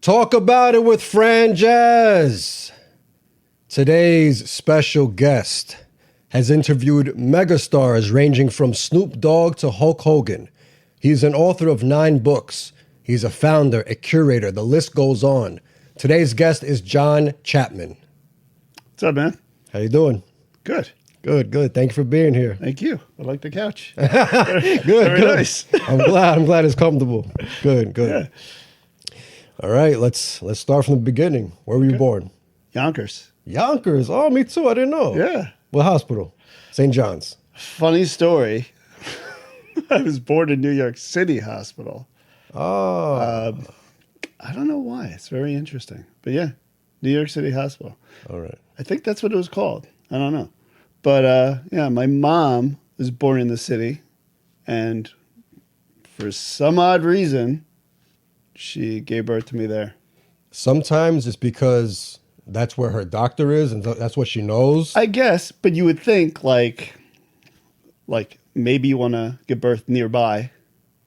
Talk about it with Franjez. Today's special guest has interviewed megastars ranging from Snoop Dogg to Hulk Hogan. He's an author of 9 books. He's a founder, a curator. The list goes on. Today's guest is Jon Chattman. What's up, man? How you doing? Good. Good. Thank you for being here. Thank you. I like the couch. Good. Nice. I'm glad it's comfortable. Good. Yeah. All right, let's start from the beginning. Where were you born? Yonkers. Yonkers. Oh, me too. I didn't know. Yeah. What hospital? St. John's. Funny story. I was born in New York City Hospital. Oh. I don't know why. It's very interesting. But yeah, New York City Hospital. All right. I think that's what it was called. I don't know. But yeah, my mom was born in the city. And for some odd reason, she gave birth to me there. Sometimes it's because that's where her doctor is and that's what she knows. I guess, but you would think like maybe you want to give birth nearby.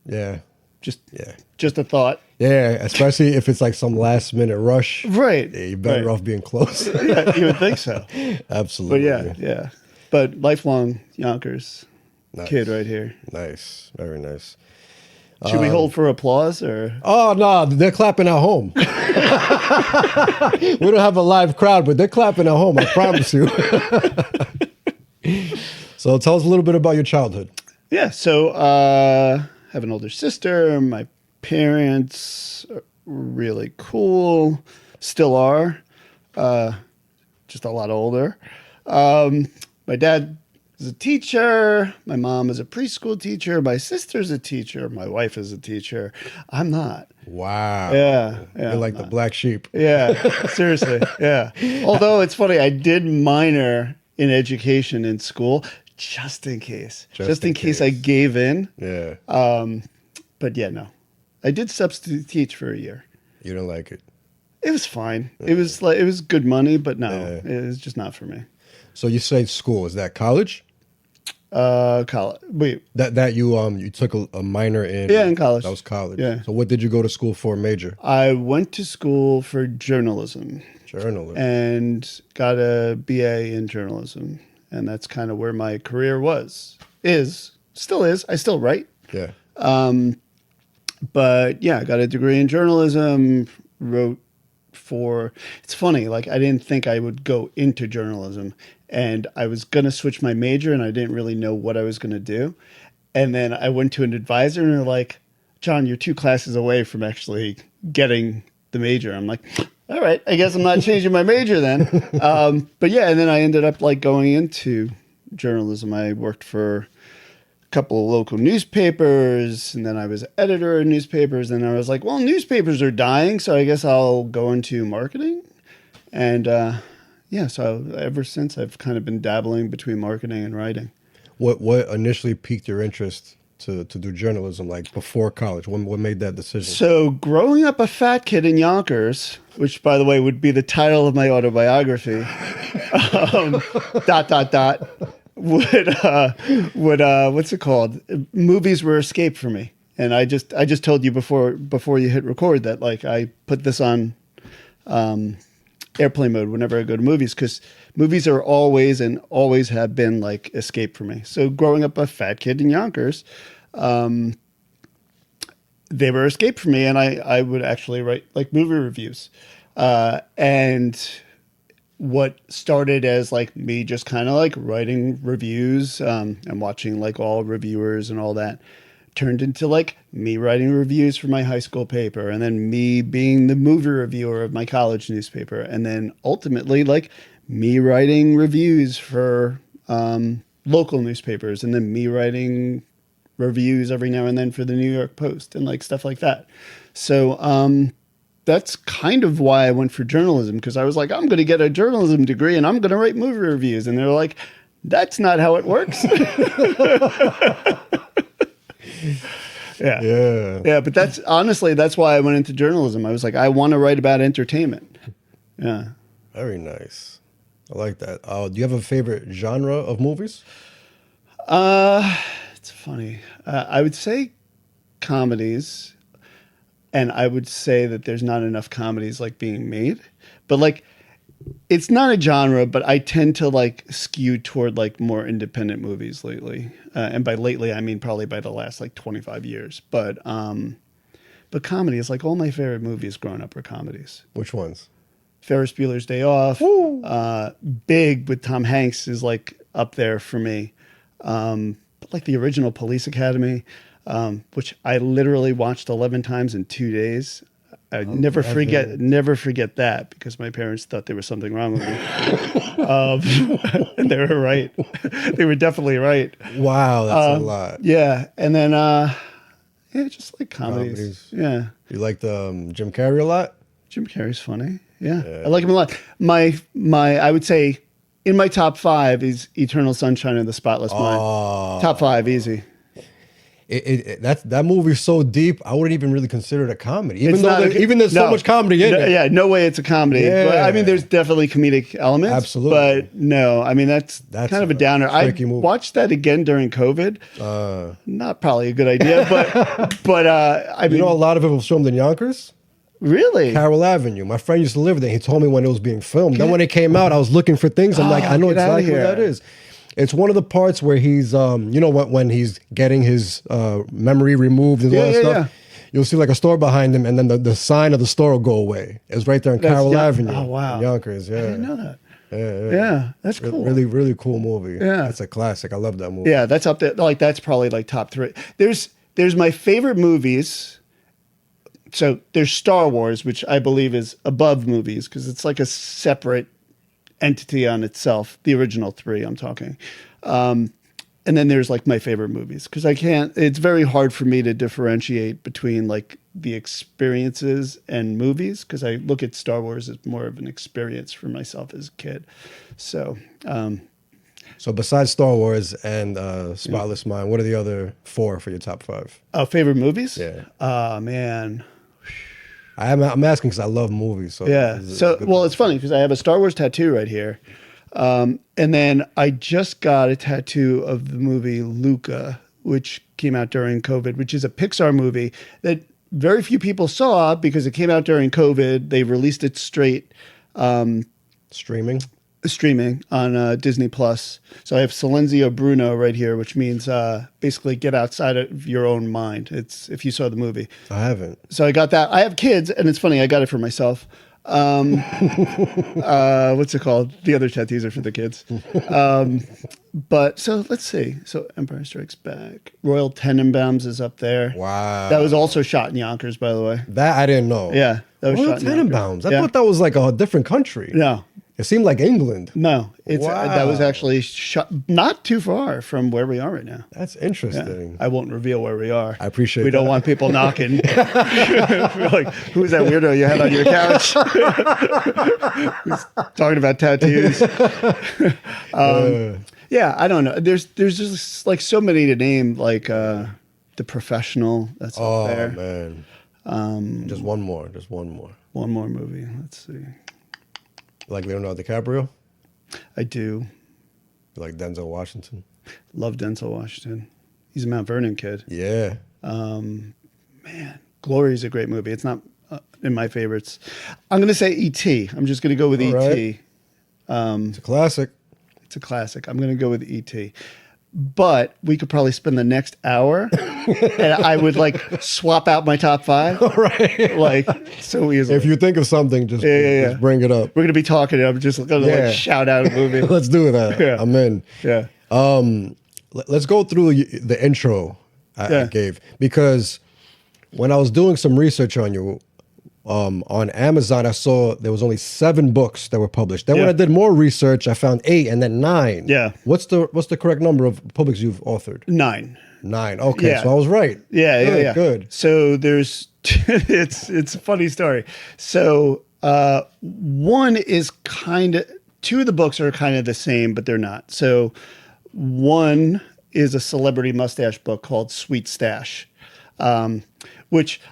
Yeah. Just a thought. Yeah, especially if it's like some last minute rush. Right. Yeah, you're better off being close. Yeah, you would think so. Absolutely. But yeah. But lifelong Yonkers kid right here. Nice. Very nice. Should we hold for applause or? Oh, no, they're clapping at home. We don't have a live crowd, but they're clapping at home, I promise you. So tell us a little bit about your childhood. Yeah, so I have an older sister. My parents are really cool, still are, just a lot older. My dad is a teacher. My mom is a preschool teacher. My sister's a teacher. My wife is a teacher. I'm not. Wow. Yeah. You're like the black sheep. Yeah, seriously. Yeah. Although it's funny, I did minor in education in school just in case. Just in case I gave in. Yeah. But yeah, no. I did substitute teach for a year. You didn't like it? It was fine. It was good money, but no, it was just not for me. So you say school, is that college? College. Wait. That you took a minor in? Yeah, in college. That was college. Yeah. So what did you go to school for, major? I went to school for journalism. And got a BA in journalism. And that's kind of where my career still is. I still write. Yeah. But yeah, I got a degree in journalism, it's funny, like I didn't think I would go into journalism and I was going to switch my major and I didn't really know what I was going to do. And then I went to an advisor and they're like, John, you're 2 classes away from actually getting the major. I'm like, all right, I guess I'm not changing my major then. But yeah, and then I ended up like going into journalism. I worked for couple of local newspapers, and then I was editor of newspapers, and I was like, well, newspapers are dying, so I guess I'll go into marketing. And so ever since I've kind of been dabbling between marketing and writing. What initially piqued your interest to do journalism, like before college? What made that decision? So growing up a fat kid in Yonkers, which by the way would be the title of my autobiography, ... would what's it called? Movies were escape for me, and I just told you before you hit record that like I put this on airplane mode whenever I go to movies because movies are always and always have been like escape for me. So growing up a fat kid in Yonkers, they were escape for me, and I would actually write like movie reviews, and what started as like me just kind of like writing reviews and watching like all reviewers and all that turned into like me writing reviews for my high school paper and then me being the movie reviewer of my college newspaper and then ultimately like me writing reviews for local newspapers and then me writing reviews every now and then for the New York Post and like stuff like that. So that's kind of why I went for journalism, because I was like, I'm going to get a journalism degree and I'm going to write movie reviews. And they're like, that's not how it works. Yeah. But that's why I went into journalism. I was like, I want to write about entertainment. Yeah. Very nice. I like that. Do you have a favorite genre of movies? It's funny. I would say comedies. and I would say that there's not enough comedies like being made. But like, it's not a genre, but I tend to like skew toward like more independent movies lately. And by lately, I mean probably by the last like 25 years. But comedy is like all my favorite movies growing up are comedies. Which ones? Ferris Bueller's Day Off. Big with Tom Hanks is like up there for me. But like the original Police Academy, which I literally watched 11 times in 2 days. I never forget that because my parents thought there was something wrong with me. And they were right. They were definitely right. Wow, that's a lot. Yeah. And then, just like comedies. Yeah. You like the Jim Carrey a lot? Jim Carrey's funny. Yeah. I like him a lot. My, I would say in my top 5 is Eternal Sunshine of the Spotless Mind. Top 5, easy. That movie's so deep, I wouldn't even really consider it a comedy. Even there's so much comedy in it. Yeah, no way it's a comedy. Yeah. But, I mean, there's definitely comedic elements. Absolutely. But no, I mean, that's kind of a downer. I watched that again during COVID. Not probably a good idea, but I mean. You know, a lot of it was filmed in Yonkers. Really? Carroll Avenue. My friend used to live there. He told me when it was being filmed. Then when it came out, I was looking for things. I'm like, I know exactly what that is. It's one of the parts where he's, you know what, when he's getting his memory removed and all that stuff. You'll see like a store behind him, and then the sign of the store will go away. It's right there on Carroll Avenue. Oh, wow. In Yonkers, yeah. I didn't know that. Yeah, that's cool. Really, really cool movie. Yeah. It's a classic. I love that movie. Yeah, that's up there. Like, that's probably like top 3. There's my favorite movies. So there's Star Wars, which I believe is above movies because it's like a separate entity on itself. The original 3, I'm talking. And then there's like my favorite movies because it's very hard for me to differentiate between like the experiences and movies because I look at Star Wars as more of an experience for myself as a kid. So, so besides Star Wars and Spotless Mind, what are the other 4 for your top 5? Oh, favorite movies? Yeah. Oh, man. I'm asking because I love movies. So yeah. It's funny because I have a Star Wars tattoo right here. And then I just got a tattoo of the movie Luca, which came out during COVID, which is a Pixar movie that very few people saw because it came out during COVID. They released it straight. Streaming on Disney Plus. So I have Silenzio Bruno right here, which means basically get outside of your own mind. It's if you saw the movie. I haven't. So I got that. I have kids, and it's funny. I got it for myself. What's it called? The other tattoos are for the kids. But so let's see. So Empire Strikes Back. Royal Tenenbaums is up there. Wow. That was also shot in Yonkers, by the way. That I didn't know. Yeah. That was Royal shot in Tenenbaums. I thought that was like a different country. No. It seemed like England. No, that was actually shot not too far from where we are right now. That's interesting. Yeah. I won't reveal where we are. I appreciate We don't want people knocking. Like, who's that weirdo you had on your couch? Who's talking about tattoos? Yeah, I don't know. There's just like so many to name, like The Professional. That's up there. Oh man. Just one more. One more movie. Let's see. Like Leonardo DiCaprio? I do. Like Denzel Washington? Love Denzel Washington. He's a Mount Vernon kid. Yeah. Man, Glory is a great movie. It's not in my favorites. I'm going to say E.T. I'm just going to go with E.T. It's a classic. It's a classic. I'm going to go with E.T. But we could probably spend the next hour and I would like swap out my top 5. Right. Like so easily. If you think of something, just bring it up. We're going to be talking and I'm just going to like shout out a movie. Let's do that. Yeah. I'm in. Yeah. Let's go through the intro I gave because when I was doing some research on you, on Amazon, I saw there was only 7 books that were published. Then when I did more research, I found 8 and then 9. Yeah. What's the correct number of books you've authored? 9. 9. Okay, Yeah. so I was right. Yeah. Good. So there's it's a funny story. So one is kind of 2 of the books are kind of the same, but they're not. So one is a celebrity mustache book called Sweet Stash, which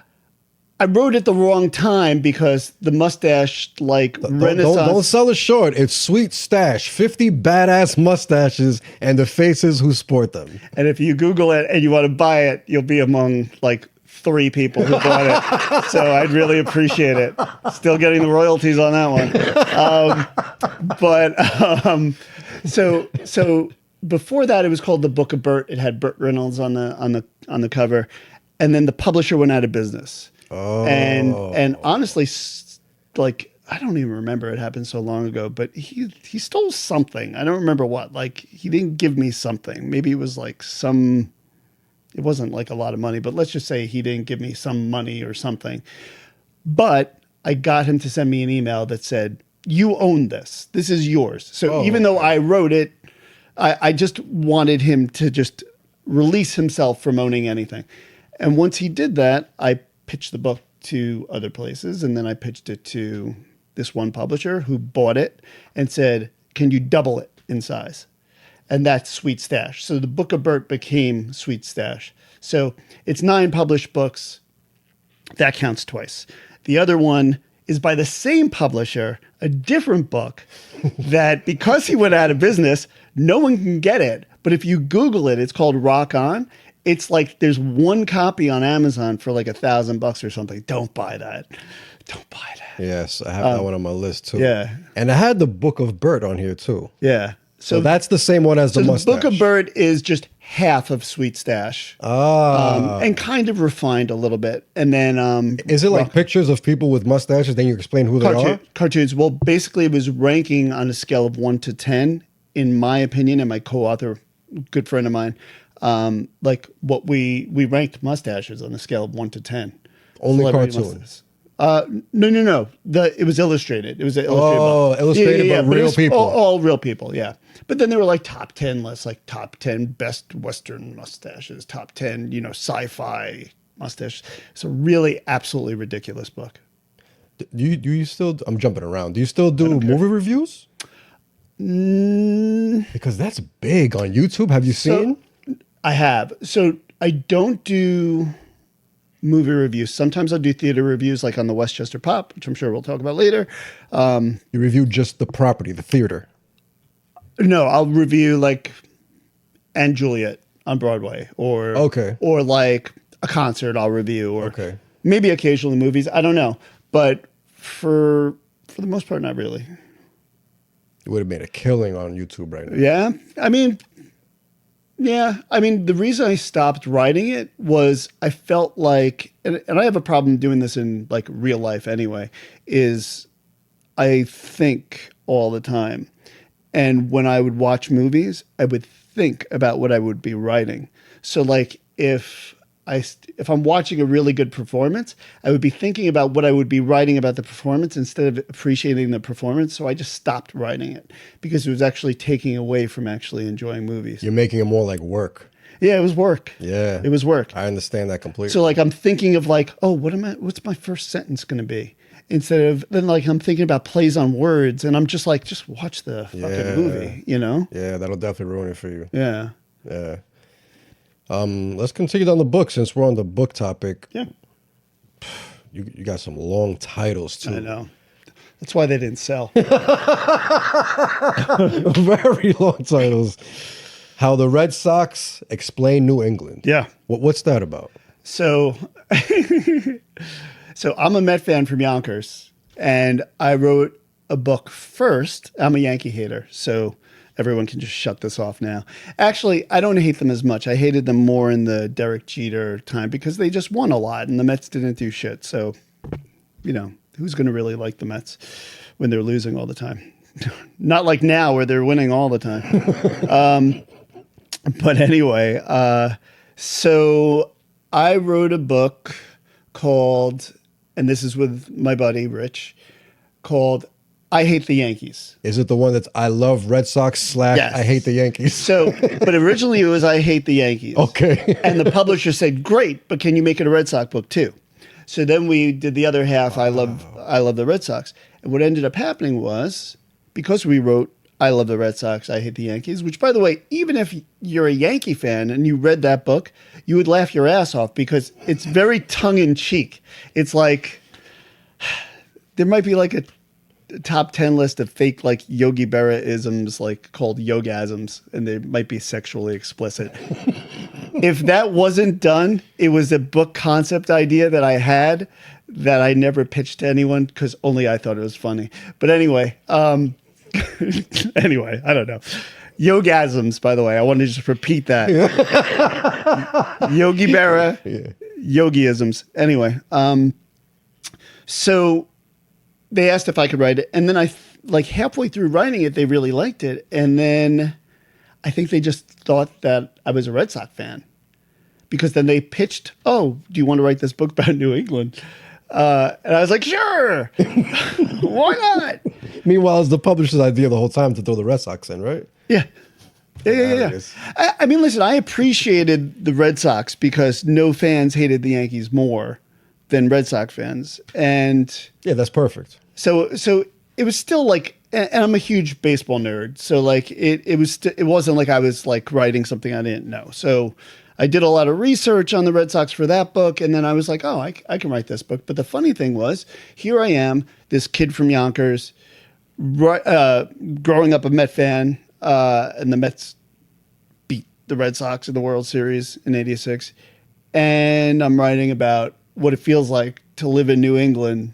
I wrote at the wrong time because the mustache renaissance. Don't sell it short. It's Sweet Stash. 50 badass mustaches and the faces who sport them. And if you Google it and you want to buy it, you'll be among like 3 people who bought it. So I'd really appreciate it. Still getting the royalties on that one. So before that, it was called The Book of Bert. It had Burt Reynolds on the cover, and then the publisher went out of business. Oh. And honestly, like, I don't even remember, it happened so long ago, but he stole something. I don't remember what. Like, he didn't give me something. Maybe it was like it wasn't like a lot of money, but let's just say he didn't give me some money or something. But I got him to send me an email that said, you own this. This is yours. So even though I wrote it, I just wanted him to just release himself from owning anything. And once he did that, I pitched the book to other places, and then I pitched it to this one publisher who bought it and said, can you double it in size? And that's Sweet Stash. So the Book of Bert became Sweet Stash. So it's 9 published books. That counts twice. The other one is by the same publisher, a different book that, because he went out of business, no one can get it. But if you Google it, it's called Rock On. It's like there's one copy on Amazon for like $1,000 or something. Don't buy that. Don't buy that. Yes, I have that one on my list too. Yeah. And I had the Book of Bert on here too. Yeah. So that's the same one as the mustache. The Book of Bert is just half of Sweet Stash. And kind of refined a little bit. And then is it like pictures of people with mustaches, then you explain who they are? Cartoons. Well, basically it was ranking on a scale of 1 to 10, in my opinion, and my co-author, good friend of mine, like what we ranked mustaches on a scale of 1 to 10. Only cartoons. No. It was illustrated. It was an illustrated book. Illustrated, but real people. All real people, yeah. But then there were like top 10 lists, like top 10 best Western mustaches, top 10, sci-fi mustaches. It's a really absolutely ridiculous book. Do you still? I'm jumping around. Do you still do movie reviews? Because that's big on YouTube. Have you seen? I have. So I don't do movie reviews. Sometimes I'll do theater reviews, like on the Westchester Pop, which I'm sure we'll talk about later. You review just the property, the theater. No, I'll review like And Juliet on Broadway, or like a concert I'll review, or maybe occasionally movies. I don't know, but for the most part, not really. You would have made a killing on YouTube right now. Yeah, I mean, the reason I stopped writing it was I felt like, and I have a problem doing this in like real life anyway, is I think all the time. And when I would watch movies, I would think about what I would be writing. So like if I'm watching a really good performance, I would be thinking about what I would be writing about the performance instead of appreciating the performance. So I just stopped writing it because it was actually taking away from actually enjoying movies. You're making it more like work. Yeah, it was work. Yeah. It was work. I understand that completely. So like I'm thinking of like, oh, what's my first sentence going to be? Instead of then like I'm thinking about plays on words, and I'm just like, just watch the fucking movie, Yeah, that'll definitely ruin it for you. Yeah. Yeah. Let's continue down the book since we're on the book topic. Yeah. You got some long titles too. I know. That's why they didn't sell. Very long titles. How the Red Sox Explain New England. Yeah. What's that about? So I'm a Met fan from Yonkers, and I wrote a book first. I'm a Yankee hater, so everyone can just shut this off now. Actually, I don't hate them as much. I hated them more in the Derek Jeter time because they just won a lot, and the Mets didn't do shit. So, who's going to really like the Mets when they're losing all the time? Not like now where they're winning all the time. But anyway, so I wrote a book called, and this is with my buddy Rich, called I Hate the Yankees. Is it the one that's I love Red Sox / Yes. I hate the Yankees? So, but originally it was I Hate the Yankees. Okay. And the publisher said, great, but can you make it a Red Sox book too? So then we did the other half, I love the Red Sox. And what ended up happening was, because we wrote I Love the Red Sox, I Hate the Yankees, which, by the way, even if you're a Yankee fan and you read that book, you would laugh your ass off because it's very tongue-in-cheek. It's like, there might be like a top 10 list of fake like Yogi Berra-isms like called yogasms, and they might be sexually explicit. if that wasn't done, it was a book concept idea that I had that I never pitched to anyone because only I thought it was funny. But anyway, anyway, I don't know. Yogasms, by the way, I want to just repeat that. Yogi Berra, yogiisms. Anyway, so they asked if I could write it, and then like halfway through writing it, they really liked it, and then I think they just thought that I was a Red Sox fan because then they pitched, "Oh, do you want to write this book about New England?" And I was like, "Sure, why not?" Meanwhile, it's the publisher's idea the whole time to throw the Red Sox in, right? Yeah. I mean, listen, I appreciated the Red Sox because no fans hated the Yankees more than Red Sox fans. And yeah, that's perfect. So it was still like, and I'm a huge baseball nerd. So like it wasn't like I was like writing something I didn't know. So I did a lot of research on the Red Sox for that book. And then I was like, oh, I can write this book. But the funny thing was, here I am, this kid from Yonkers, growing up a Met fan, and the Mets beat the Red Sox in the World Series in '86. And I'm writing about what it feels like to live in New England,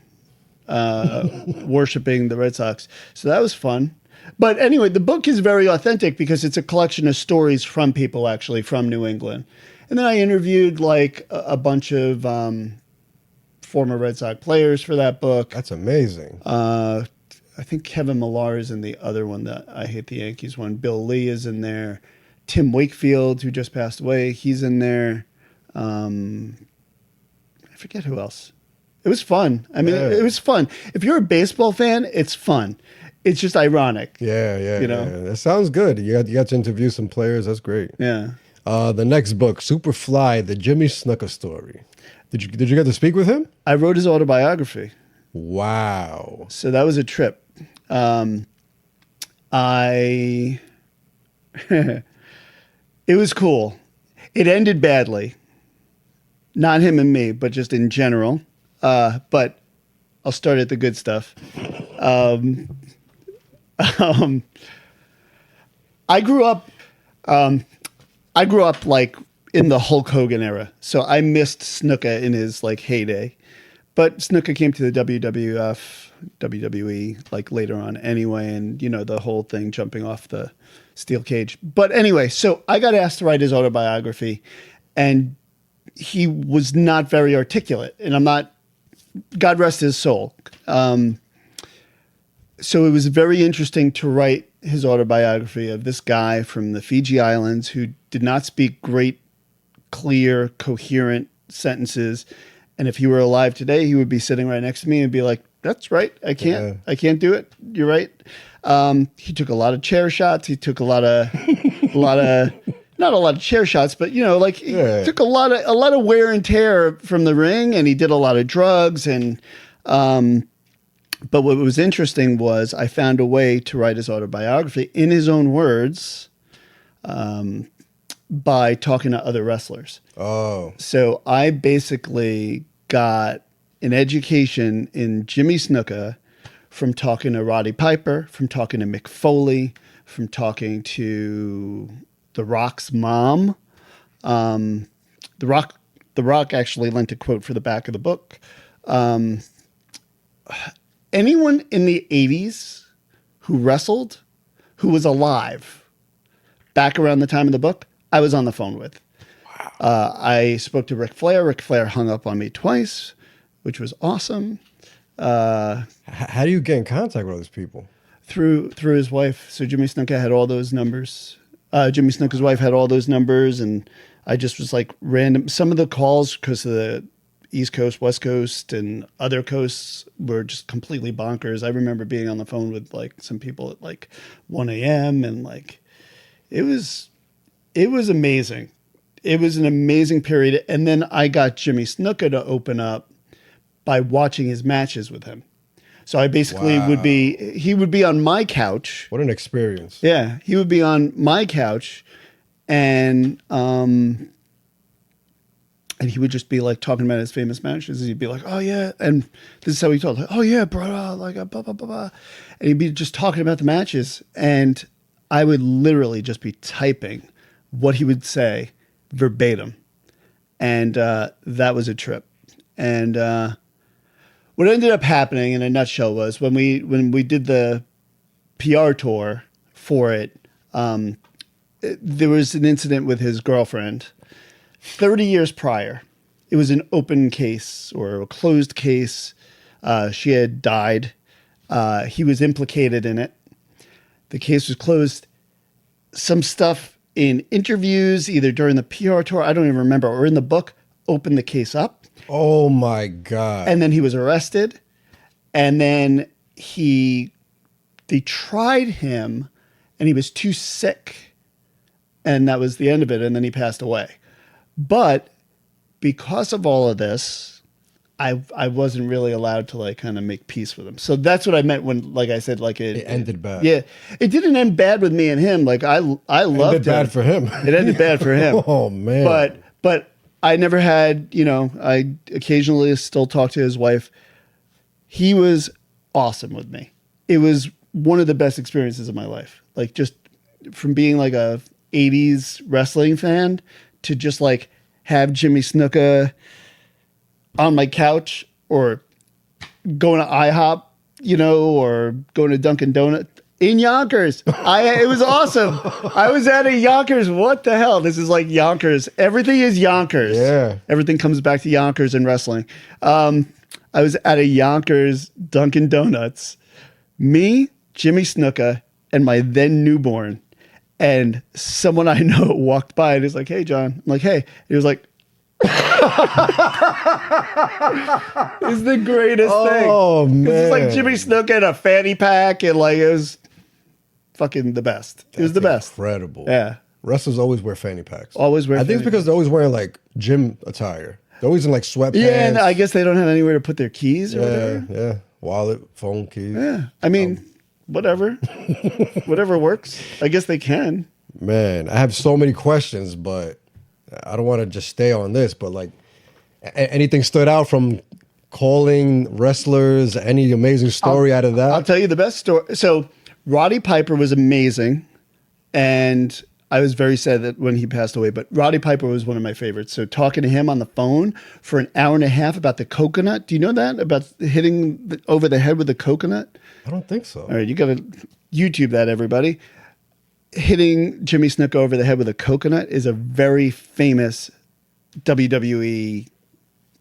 worshiping the Red Sox. So that was fun. But anyway, the book is very authentic because it's a collection of stories from people actually from New England. And then I interviewed like a bunch of former Red Sox players for that book. That's amazing. I think Kevin Millar is in the other one, that I Hate the Yankees one. Bill Lee is in there. Tim Wakefield, who just passed away, he's in there. I forget who else. It was fun. I mean, it was fun. If you're a baseball fan, it's fun. It's just ironic. Yeah. That sounds good. You got to interview some players. That's great. Yeah. The next book, Superfly, the Jimmy Snuka story. Did you get to speak with him? I wrote his autobiography. Wow. So that was a trip. It was cool. It ended badly. Not him and me, but just in general. But I'll start at the good stuff. I grew up like in the Hulk Hogan era. So I missed Snuka in his like heyday. But Snuka came to the WWF, WWE, like later on anyway, and, you know, the whole thing jumping off the steel cage. But anyway, so I got asked to write his autobiography, and he was not very articulate, and I'm not, God rest his soul. So it was very interesting to write his autobiography of this guy from the Fiji Islands who did not speak great, clear, coherent sentences. And if he were alive today, he would be sitting right next to me and be like, "That's right. I can't do it. You're right." He took a lot of chair shots. He took not a lot of chair shots, but you know, like he took a lot of wear and tear from the ring, and he did a lot of drugs. And but what was interesting was I found a way to write his autobiography in his own words, by talking to other wrestlers. Oh. So I basically got an education in Jimmy Snuka from talking to Roddy Piper, from talking to Mick Foley, from talking to The Rock's mom. The Rock actually lent a quote for the back of the book. Anyone in the 80s who wrestled, who was alive back around the time of the book, I was on the phone with. Wow. I spoke to Ric Flair. Ric Flair hung up on me twice, which was awesome. How do you get in contact with those people? Through his wife. So Jimmy Snuka had all those numbers. Jimmy Snuka's wife had all those numbers, and I just was like random. Some of the calls, because of the East Coast, West Coast, and other coasts, were just completely bonkers. I remember being on the phone with like some people at like 1 a.m. and like it was amazing. It was an amazing period. And then I got Jimmy Snuka to open up by watching his matches with him. So I basically he would be on my couch. What an experience. Yeah. He would be on my couch, and he would just be like talking about his famous matches. He'd be like, "Oh yeah." And this is how he told, like, "Oh yeah, brother," like blah, blah, blah, blah. And he'd be just talking about the matches. And I would literally just be typing what he would say verbatim. And that was a trip. And what ended up happening in a nutshell was when we did the PR tour for it, there was an incident with his girlfriend 30 years prior. It was an open case or a closed case. She had died. He was implicated in it. The case was closed. Some stuff in interviews, either during the PR tour, I don't even remember, or in the book, opened the case up. Oh my God. And then he was arrested. And then they tried him and he was too sick. And that was the end of it. And then he passed away. But because of all of this, I wasn't really allowed to like kind of make peace with him. So that's what I meant when, like I said, like it ended bad. Yeah, it didn't end bad with me and him. Like I loved it. Ended bad for him. It ended bad for him. Oh man. But I never had, I occasionally still talk to his wife. He was awesome with me. It was one of the best experiences of my life. Like just from being like a 80s wrestling fan to just like have Jimmy Snuka on my couch or going to IHOP, or going to Dunkin' Donuts in Yonkers. It was awesome. I was at a Yonkers. What the hell? This is like Yonkers. Everything is Yonkers. Yeah. Everything comes back to Yonkers in wrestling. I was at a Yonkers Dunkin' Donuts. Me, Jimmy Snuka, and my then newborn. And someone I know walked by and he's like, "Hey, John." I'm like, "Hey." He was like, it's the greatest thing. Oh man. It's like Jimmy Snuka in a fanny pack and like it was fucking the best. It was the best. Incredible. Yeah. Wrestlers always wear fanny packs. Always wear I think it's because they're always wearing like gym attire. They're always in like sweatpants. Yeah, and I guess they don't have anywhere to put their keys or whatever. Yeah. Wallet, phone, keys. Yeah. I mean, whatever. Whatever works. I guess they can. Man, I have so many questions, but I don't want to just stay on this, but like anything stood out from calling wrestlers, any amazing story out of that? I'll tell you the best story. So Roddy Piper was amazing. And I was very sad that when he passed away, but Roddy Piper was one of my favorites. So talking to him on the phone for an hour and a half about the coconut. Do you know that? About hitting over the head with a coconut? I don't think so. All right, you got to YouTube that, everybody. Hitting Jimmy Snuka over the head with a coconut is a very famous WWE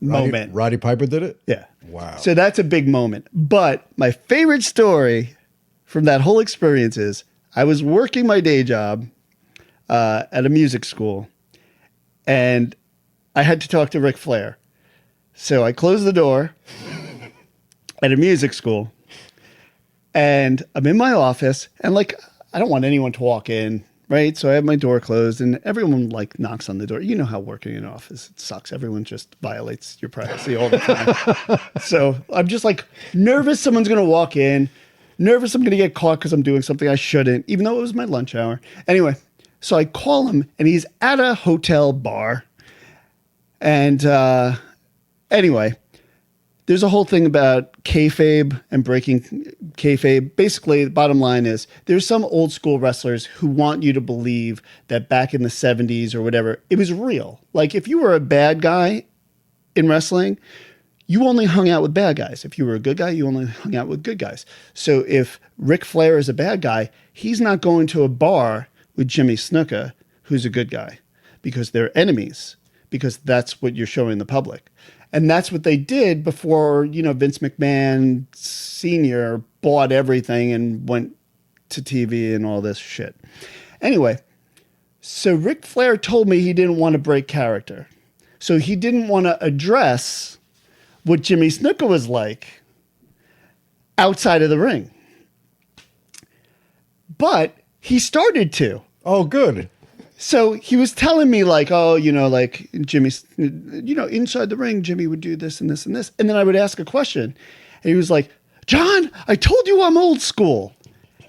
moment. Roddy Piper did it? Yeah. Wow. So that's a big moment. But my favorite story from that whole experience is I was working my day job at a music school and I had to talk to Ric Flair. So I closed the door at a music school and I'm in my office and like, I don't want anyone to walk in, right? So I have my door closed and everyone like knocks on the door. You know how working in an office, it sucks. Everyone just violates your privacy all the time. So I'm just like nervous someone's going to walk in, nervous I'm going to get caught because I'm doing something I shouldn't, even though it was my lunch hour. Anyway, so I call him and he's at a hotel bar. And anyway, there's a whole thing about kayfabe and breaking kayfabe. Basically, the bottom line is there's some old school wrestlers who want you to believe that back in the 70s or whatever, it was real. Like if you were a bad guy in wrestling, you only hung out with bad guys. If you were a good guy, you only hung out with good guys. So if Ric Flair is a bad guy, he's not going to a bar with Jimmy Snuka, who's a good guy, because they're enemies, because that's what you're showing the public. And that's what they did before, Vince McMahon Sr. bought everything and went to TV and all this shit. Anyway, so Ric Flair told me he didn't want to break character. So he didn't want to address what Jimmy Snuka was like outside of the ring. But he started to. Oh, good. So he was telling me like, oh, like Jimmy, inside the ring, Jimmy would do this and this and this. And then I would ask a question. And he was like, "John, I told you I'm old school."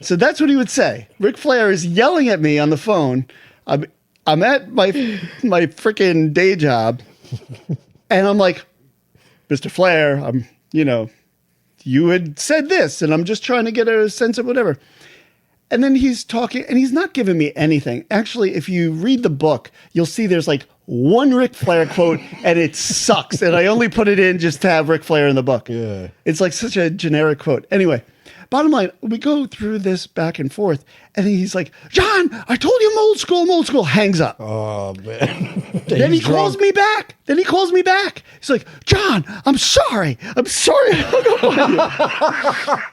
So that's what he would say. Ric Flair is yelling at me on the phone. I'm at my freaking day job. And I'm like, "Mr. Flair, you had said this and I'm just trying to get a sense of whatever." And then he's talking, and he's not giving me anything. Actually, if you read the book, you'll see there's like one Ric Flair quote, and it sucks. And I only put it in just to have Ric Flair in the book. Yeah. It's like such a generic quote. Anyway, bottom line, we go through this back and forth, and he's like, John, I told you I'm old school, hangs up. Oh, man. Then he calls me back. He's like, John, I'm sorry. I hung up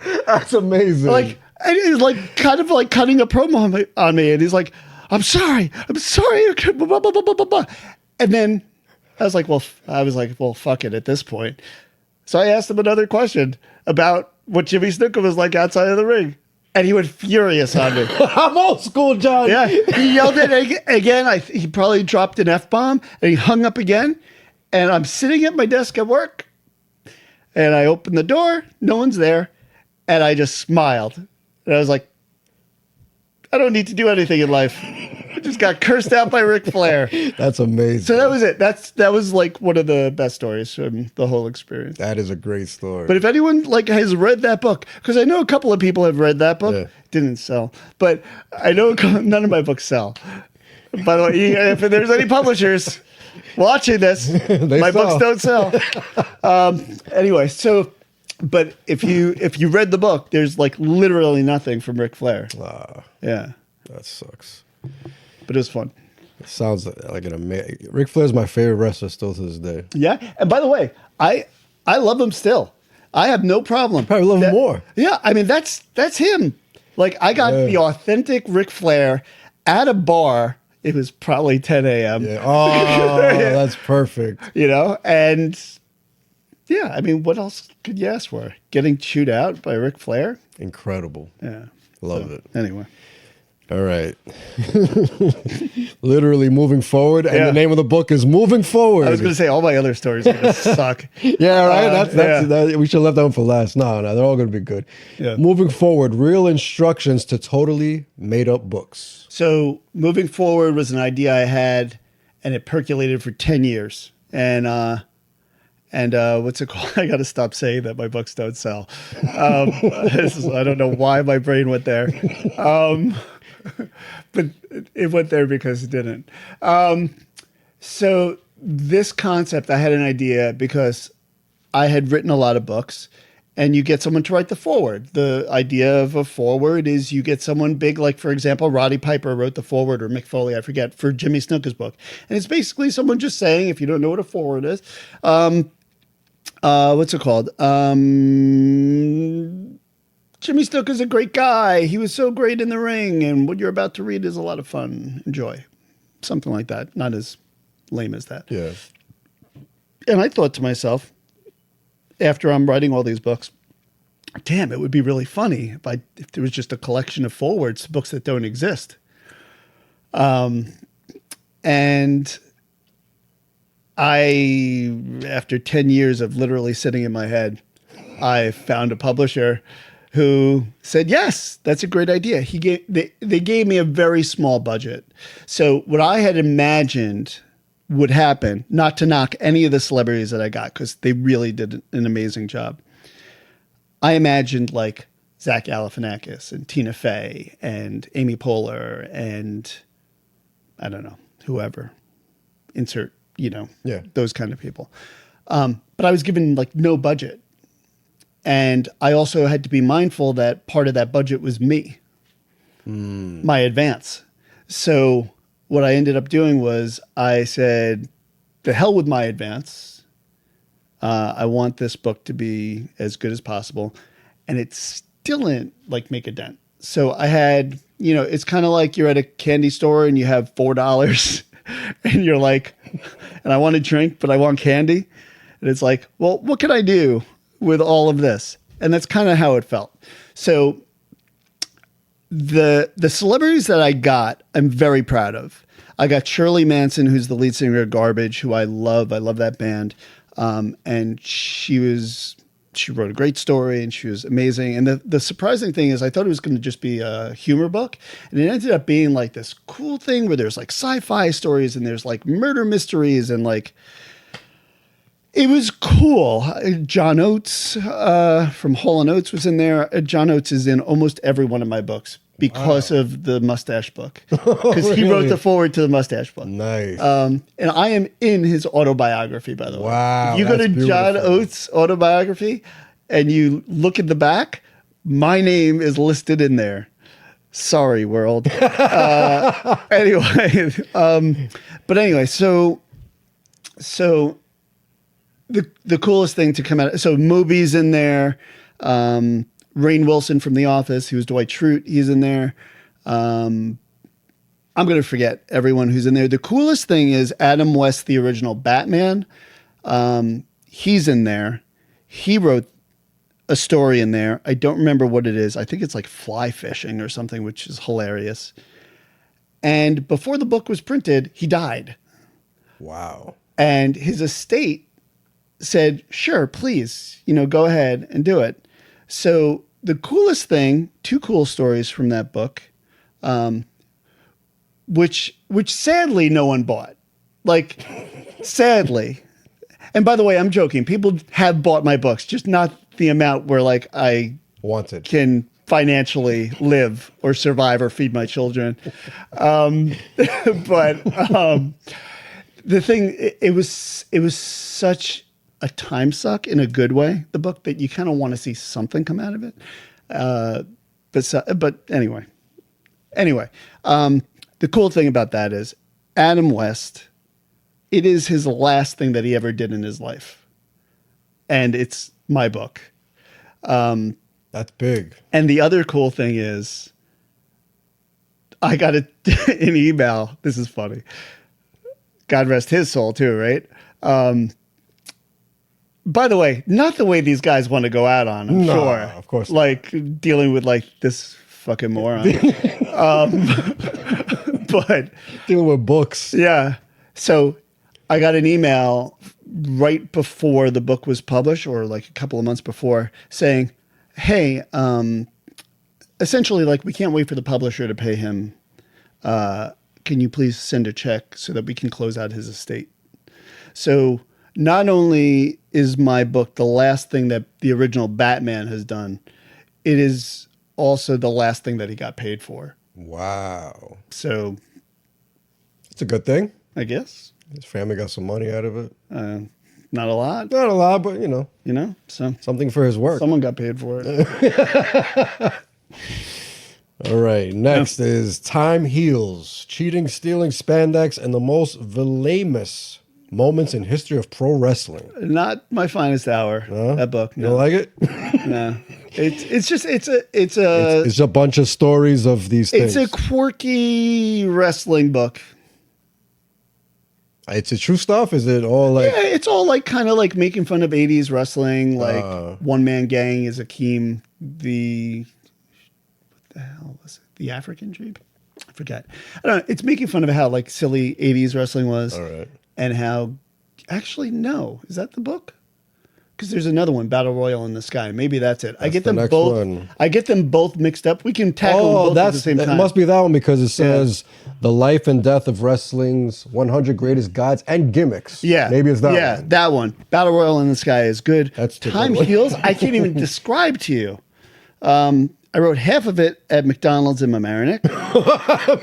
on you. That's amazing. Like, and he's like kind of like cutting a promo on me, and he's like, I'm sorry. Blah, blah, blah, blah, blah, blah. And then I was like, well, fuck it at this point. So I asked him another question about what Jimmy Snuka was like outside of the ring. And he went furious on me. I'm old school, John. Yeah. He yelled at it again. He probably dropped an F-bomb, and he hung up again. And I'm sitting at my desk at work, and I open the door. No one's there. And I just smiled. And I was like, I don't need to do anything in life. I just got cursed out by Ric Flair. That's amazing. So that was it. That was like one of the best stories from the whole experience. That is a great story. But if anyone like has read that book, because I know a couple of people have read that book, Yeah. didn't sell, but I know none of my books sell. By the way, if there's any publishers watching this, my books don't sell. Anyway, so, but if you read the book, there's like literally nothing from Ric Flair. Yeah, that sucks. but it was fun. It sounds like an amazing. Ric Flair's my favorite wrestler still to this day. Yeah, and by the way, I love him still. I have no problem. Probably love him more. Yeah, I mean that's him. Like I got the authentic Ric Flair at a bar. It was probably 10 a.m. Yeah. Oh, that's perfect. You know, and yeah, I mean, what else could you ask for? Getting chewed out by Ric Flair? Incredible. Yeah, Love it. Anyway. All right. Literally moving forward, and the name of the book is Moving Forward. I was going to say all my other stories are going to suck. Yeah, right. That, we should have left that one for last. No, they're all going to be good. Yeah. Moving Forward, real instructions to totally made up books. So Moving Forward was an idea I had, and it percolated for 10 years. And what's it called? I got to stop saying that my books don't sell. I don't know why my brain went there. But it went there because it didn't. So this concept, I had an idea because I had written a lot of books, and you get someone to write the foreword. The idea of a foreword is you get someone big, like, for example, Roddy Piper wrote the foreword, or Mick Foley, I forget, for Jimmy Snuka's book. And it's basically someone just saying, if you don't know what a foreword is, what's it called? Jimmy Snuka's a great guy. He was so great in the ring, and what you're about to read is a lot of fun. Enjoy. Something like that. Not as lame as that. Yeah. And I thought to myself, after I'm writing all these books, damn, it would be really funny if there was just a collection of forewords, books that don't exist. And after 10 years of literally sitting in my head, I found a publisher who said, yes, that's a great idea. They gave me a very small budget. So what I had imagined would happen, not to knock any of the celebrities that I got, because they really did an amazing job. I imagined like Zach Galifianakis and Tina Fey and Amy Poehler and I don't know, whoever. Insert, those kind of people. But I was given like no budget. And I also had to be mindful that part of that budget was me, my advance. So what I ended up doing was I said, the hell with my advance. I want this book to be as good as possible. And it still didn't like make a dent. So I had, it's kind of like you're at a candy store and you have $4 and you're like, and I want a drink, but I want candy. And it's like, well, what can I do with all of this? And that's kind of how it felt. So the celebrities that I got, I'm very proud of. I got Shirley Manson, who's the lead singer of Garbage, who I love. I love that band. And she wrote a great story and she was amazing. And the surprising thing is I thought it was going to just be a humor book. And it ended up being like this cool thing where there's like sci-fi stories and there's like murder mysteries and like, it was cool. John Oates from Hall & Oates was in there. John Oates is in almost every one of my books. because of the Mustache book. Because he wrote the foreword to the Mustache book. Nice. And I am in his autobiography, by the way. Wow, If you go that's to John beautiful. Oates' autobiography and you look at the back, my name is listed in there. Sorry, world. Anyway, but anyway, so the coolest thing to come out. So Moby's in there. Rainn Wilson from The Office, who's Dwight Schrute, he's in there. I'm going to forget everyone who's in there. The coolest thing is Adam West, the original Batman. He's in there. He wrote a story in there. I don't remember what it is. I think it's like fly fishing or something, which is hilarious. And before the book was printed, he died. Wow. And his estate said, sure, please, go ahead and do it. So the coolest thing, two cool stories from that book, which sadly no one bought. Like, sadly. And by the way, I'm joking. People have bought my books, just not the amount where like I can financially live or survive or feed my children. But the thing, it was such a time suck in a good way, the book, that you kind of want to see something come out of it. But anyway, the cool thing about that is Adam West, it is his last thing that he ever did in his life. And it's my book. That's big. And the other cool thing is I got an email. This is funny. God rest his soul too, right? By the way, not the way these guys want to go out on, I'm sure. Of course not. Like dealing with like this fucking moron. But Dealing with books. yeah. So I got an email right before the book was published, or like a couple of months before, saying, hey, essentially, like, we can't wait for the publisher to pay him. Can you please send a check so that we can close out his estate? So not only is my book the last thing that the original Batman has done, it is also the last thing that he got paid for. So It's a good thing. I guess. His family got some money out of it. Not a lot. Not a lot, but So something for his work. someone got paid for it. All right. Next is Time Heals: Cheating, Stealing Spandex, and the Most Villainous Moments in History of Pro Wrestling. Not my finest hour. Huh? That book. You don't like it? No. It's a bunch of stories of these things. It's a quirky wrestling book. It's a true stuff. Is it all like? Yeah, it's all like kind of like making fun of 80s wrestling, like One Man Gang is Akeem, what the hell was it? The African Dream? I forget. I don't know. It's making fun of how like silly 80s wrestling was. All right. And how, actually, no. Is that the book? Because there's another one, Battle Royal in the Sky. Maybe that's it. I get them both. One. I get them both mixed up. We can tackle them both at the same time. It must be that one because it says the life and death of wrestling's 100 greatest gods and gimmicks. Yeah, maybe it's that one. Yeah, that one. Battle Royal in the Sky is good. That's the Time good one. Heals. I can't even describe to you. I wrote half of it at McDonald's in Mamaroneck.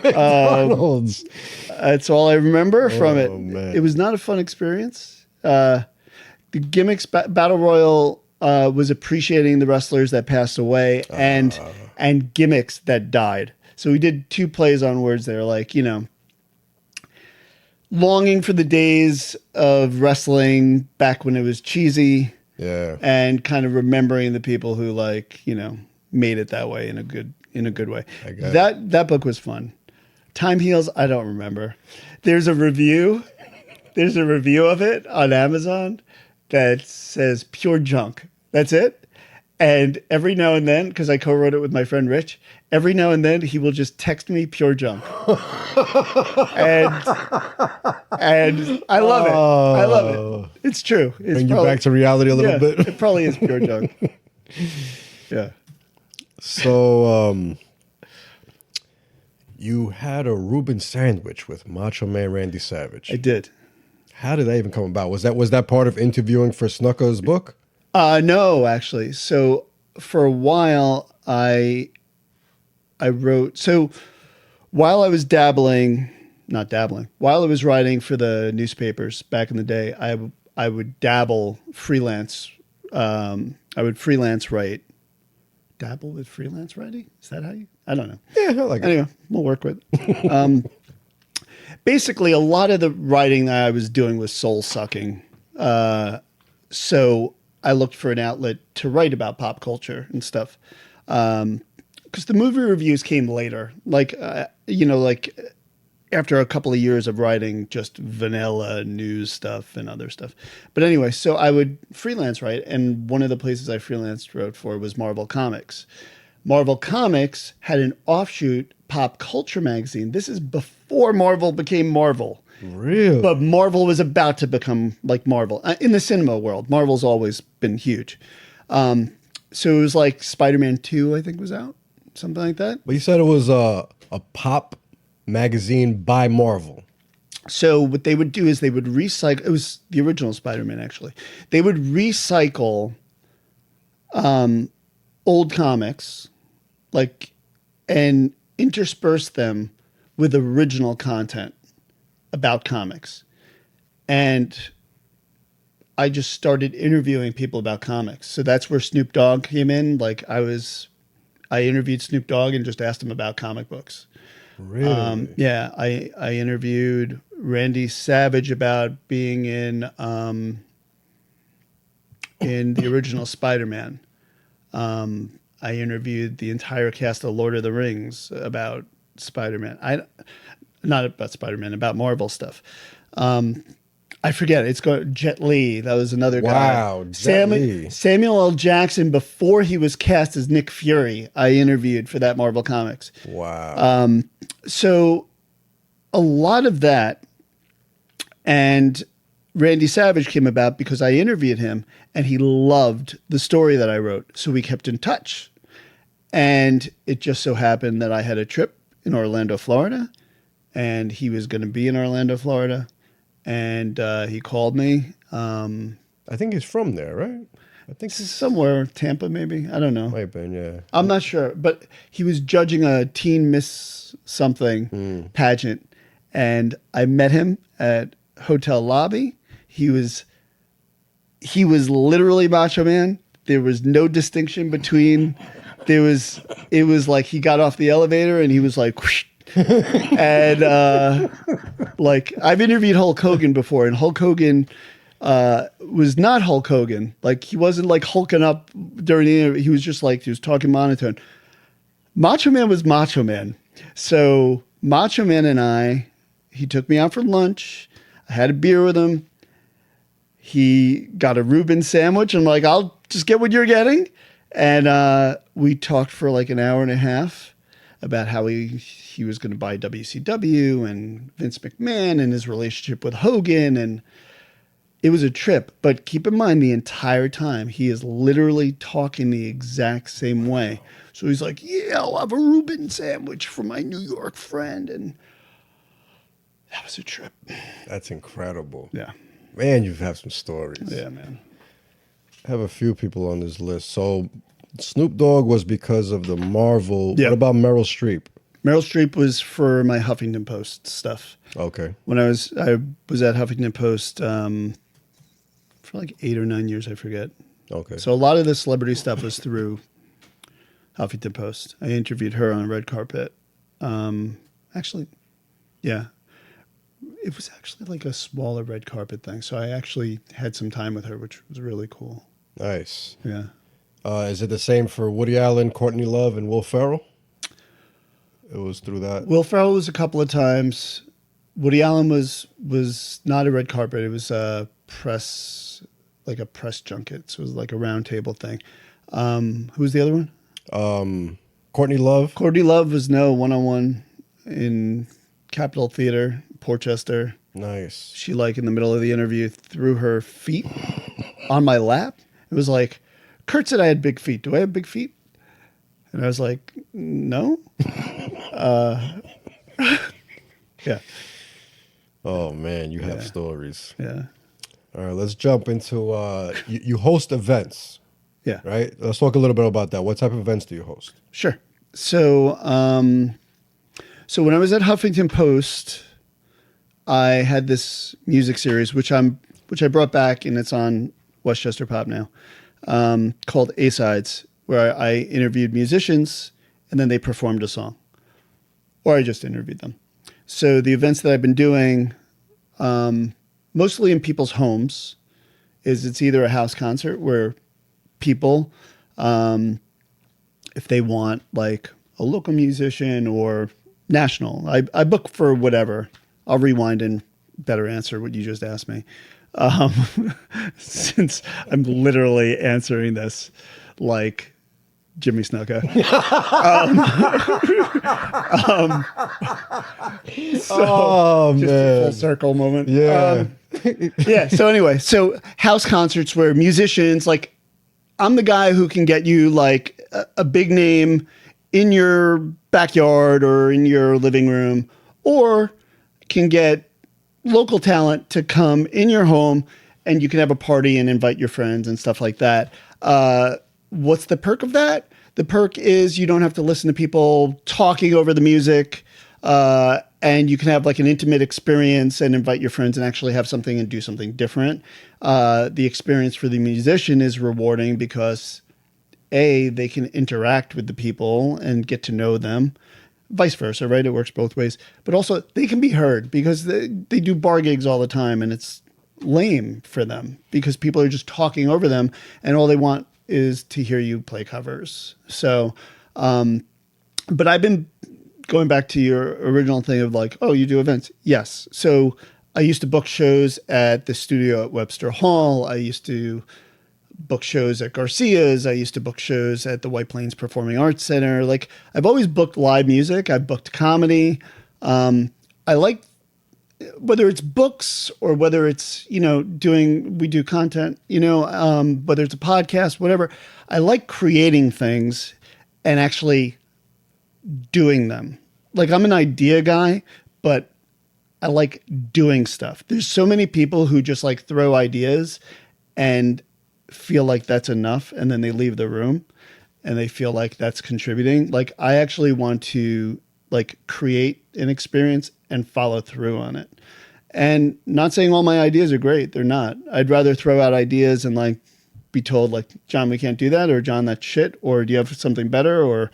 McDonald's. That's all I remember from it. Man. It was not a fun experience. The gimmicks, Battle Royal was appreciating the wrestlers that passed away and gimmicks that died. So we did 2 plays on words there, like, longing for the days of wrestling back when it was cheesy. Yeah. And kind of remembering the people who made it that way in a good way. That book was fun. Time Heals, I don't remember. There's a review of it on Amazon that says pure junk. That's it. And every now and then, because I co-wrote it with my friend Rich, every now and then he will just text me pure junk. and I love it. I love it. It's true. It's Bring you back to reality a little bit. It probably is pure junk. Yeah. So, you had a Reuben sandwich with Macho Man Randy Savage. I did. How did that even come about? Was that part of interviewing for Snuka's book? No, actually. So for a while, I I wrote. So while I was while I was writing for the newspapers back in the day, I would dabble freelance. I would freelance write. Dabble with freelance writing? Is that how you? I don't know. Yeah, I like it. Anyway, we'll work with it. Basically, a lot of the writing that I was doing was soul sucking. So I looked for an outlet to write about pop culture and stuff. Because the movie reviews came later. Like, like after a couple of years of writing just vanilla news stuff and other stuff. But anyway, so I would freelance write. And one of the places I freelance wrote for was Marvel Comics. Marvel Comics had an offshoot pop culture magazine. This is before Marvel became Marvel. Really? But Marvel was about to become like Marvel. In the cinema world, Marvel's always been huge. So it was like Spider-Man 2, I think, was out. Something like that. But you said it was a pop magazine by Marvel. So what they would do is they would recycle. It was the original Spider-Man, actually. They would recycle old comics, and intersperse them with original content about comics. And I just started interviewing people about comics. So that's where Snoop Dogg came in. I interviewed Snoop Dogg and just asked him about comic books. Really? Yeah, I interviewed Randy Savage about being in the original Spider-Man. I interviewed the entire cast of Lord of the Rings about Spider-Man. Not about Spider-Man, about Marvel stuff. I forget. It's got Jet Li. That was another guy. Wow, Jet Li. Samuel L. Jackson, before he was cast as Nick Fury, I interviewed for that Marvel Comics. Wow. So a lot of that, and Randy Savage came about because I interviewed him and he loved the story that I wrote. So we kept in touch. And it just so happened that I had a trip in Orlando, Florida, and he was going to be in Orlando, Florida. And he called me. I think he's from there, right? I think he's Somewhere, Tampa maybe. I don't know. might have been, yeah. I'm not sure. But he was judging a Teen Miss something pageant. And I met him at hotel lobby. He was literally Macho Man. There was no distinction between. It was like he got off the elevator and he was like, whoosh. And I've interviewed Hulk Hogan before, and Hulk Hogan was not Hulk Hogan. Like, he wasn't like hulking up during the interview. He was just like, he was talking monotone. Macho Man was Macho Man. So Macho Man and he took me out for lunch. I had a beer with him. He got a Reuben sandwich. I'm like, I'll just get what you're getting. And we talked for like an hour and a half about how he was going to buy WCW and Vince McMahon and his relationship with Hogan. And it was a trip. But keep in mind, the entire time, he is literally talking the exact same way. So he's like, yeah, I'll have a Reuben sandwich for my New York friend. And that was a trip. That's incredible. Yeah. Man, you have some stories. Yeah, man. I have a few people on this list. So Snoop Dogg was because of the Marvel. Yeah. What about Meryl Streep? Meryl Streep was for my Huffington Post stuff. Okay. When I was at Huffington Post for like 8 or 9 years, I forget. Okay. So a lot of the celebrity stuff was through Huffington Post. I interviewed her on a red carpet. Actually, yeah. It was actually like a smaller red carpet thing. So I actually had some time with her, which was really cool. Nice. Yeah. Is it the same for Woody Allen, Courtney Love, and Will Ferrell? It was through that. Will Ferrell was a couple of times. Woody Allen was not a red carpet. It was a press junket. So it was like a round table thing. Who was the other one? Courtney Love. Courtney Love was one-on-one in Capitol Theater, Portchester. Nice. She, like, in the middle of the interview, threw her feet on my lap. It was like, Kurt said I had big feet. Do I have big feet? And I was like, no. Yeah. Oh, man, you have stories. Yeah. All right, let's jump into, you host events, Yeah. right? Let's talk a little bit about that. What type of events do you host? Sure. So, so when I was at Huffington Post, I had this music series, which I brought back, and it's on Westchester Pop now, called A-Sides, where I interviewed musicians and then they performed a song, or I just interviewed them. So the events that I've been doing, mostly in people's homes, is it's either a house concert where people, if they want like a local musician or national, I book for whatever. I'll rewind and better answer what you just asked me. Since I'm literally answering this like Jimmy Snuka. So just a full circle moment. Yeah. Yeah. So anyway, so house concerts where musicians, like, I'm the guy who can get you like a big name in your backyard or in your living room, or can get local talent to come in your home and you can have a party and invite your friends and stuff like that. What's the perk of that? The perk is you don't have to listen to people talking over the music, and you can have like an intimate experience and invite your friends and actually have something and do something different. The experience for the musician is rewarding because they can interact with the people and get to know them. Vice versa, right? It works both ways. But also they can be heard because they do bar gigs all the time and it's lame for them because people are just talking over them and all they want is to hear you play covers. So, but I've been going back to your original thing of like, oh, you do events. Yes. So I used to book shows at the studio at Webster Hall. I used to book shows at Garcia's. I used to book shows at the White Plains Performing Arts Center. Like, I've always booked live music. I've booked comedy. I like, whether it's books or whether it's, we do content, whether it's a podcast, whatever. I like creating things and actually doing them. Like, I'm an idea guy, but I like doing stuff. There's so many people who just like throw ideas and feel like that's enough, and then they leave the room and they feel like that's contributing. Like, I actually want to like create an experience and follow through on it. And not saying all my ideas are great. They're not. I'd rather throw out ideas and like be told like, John, we can't do that, or John, that's shit, or do you have something better, or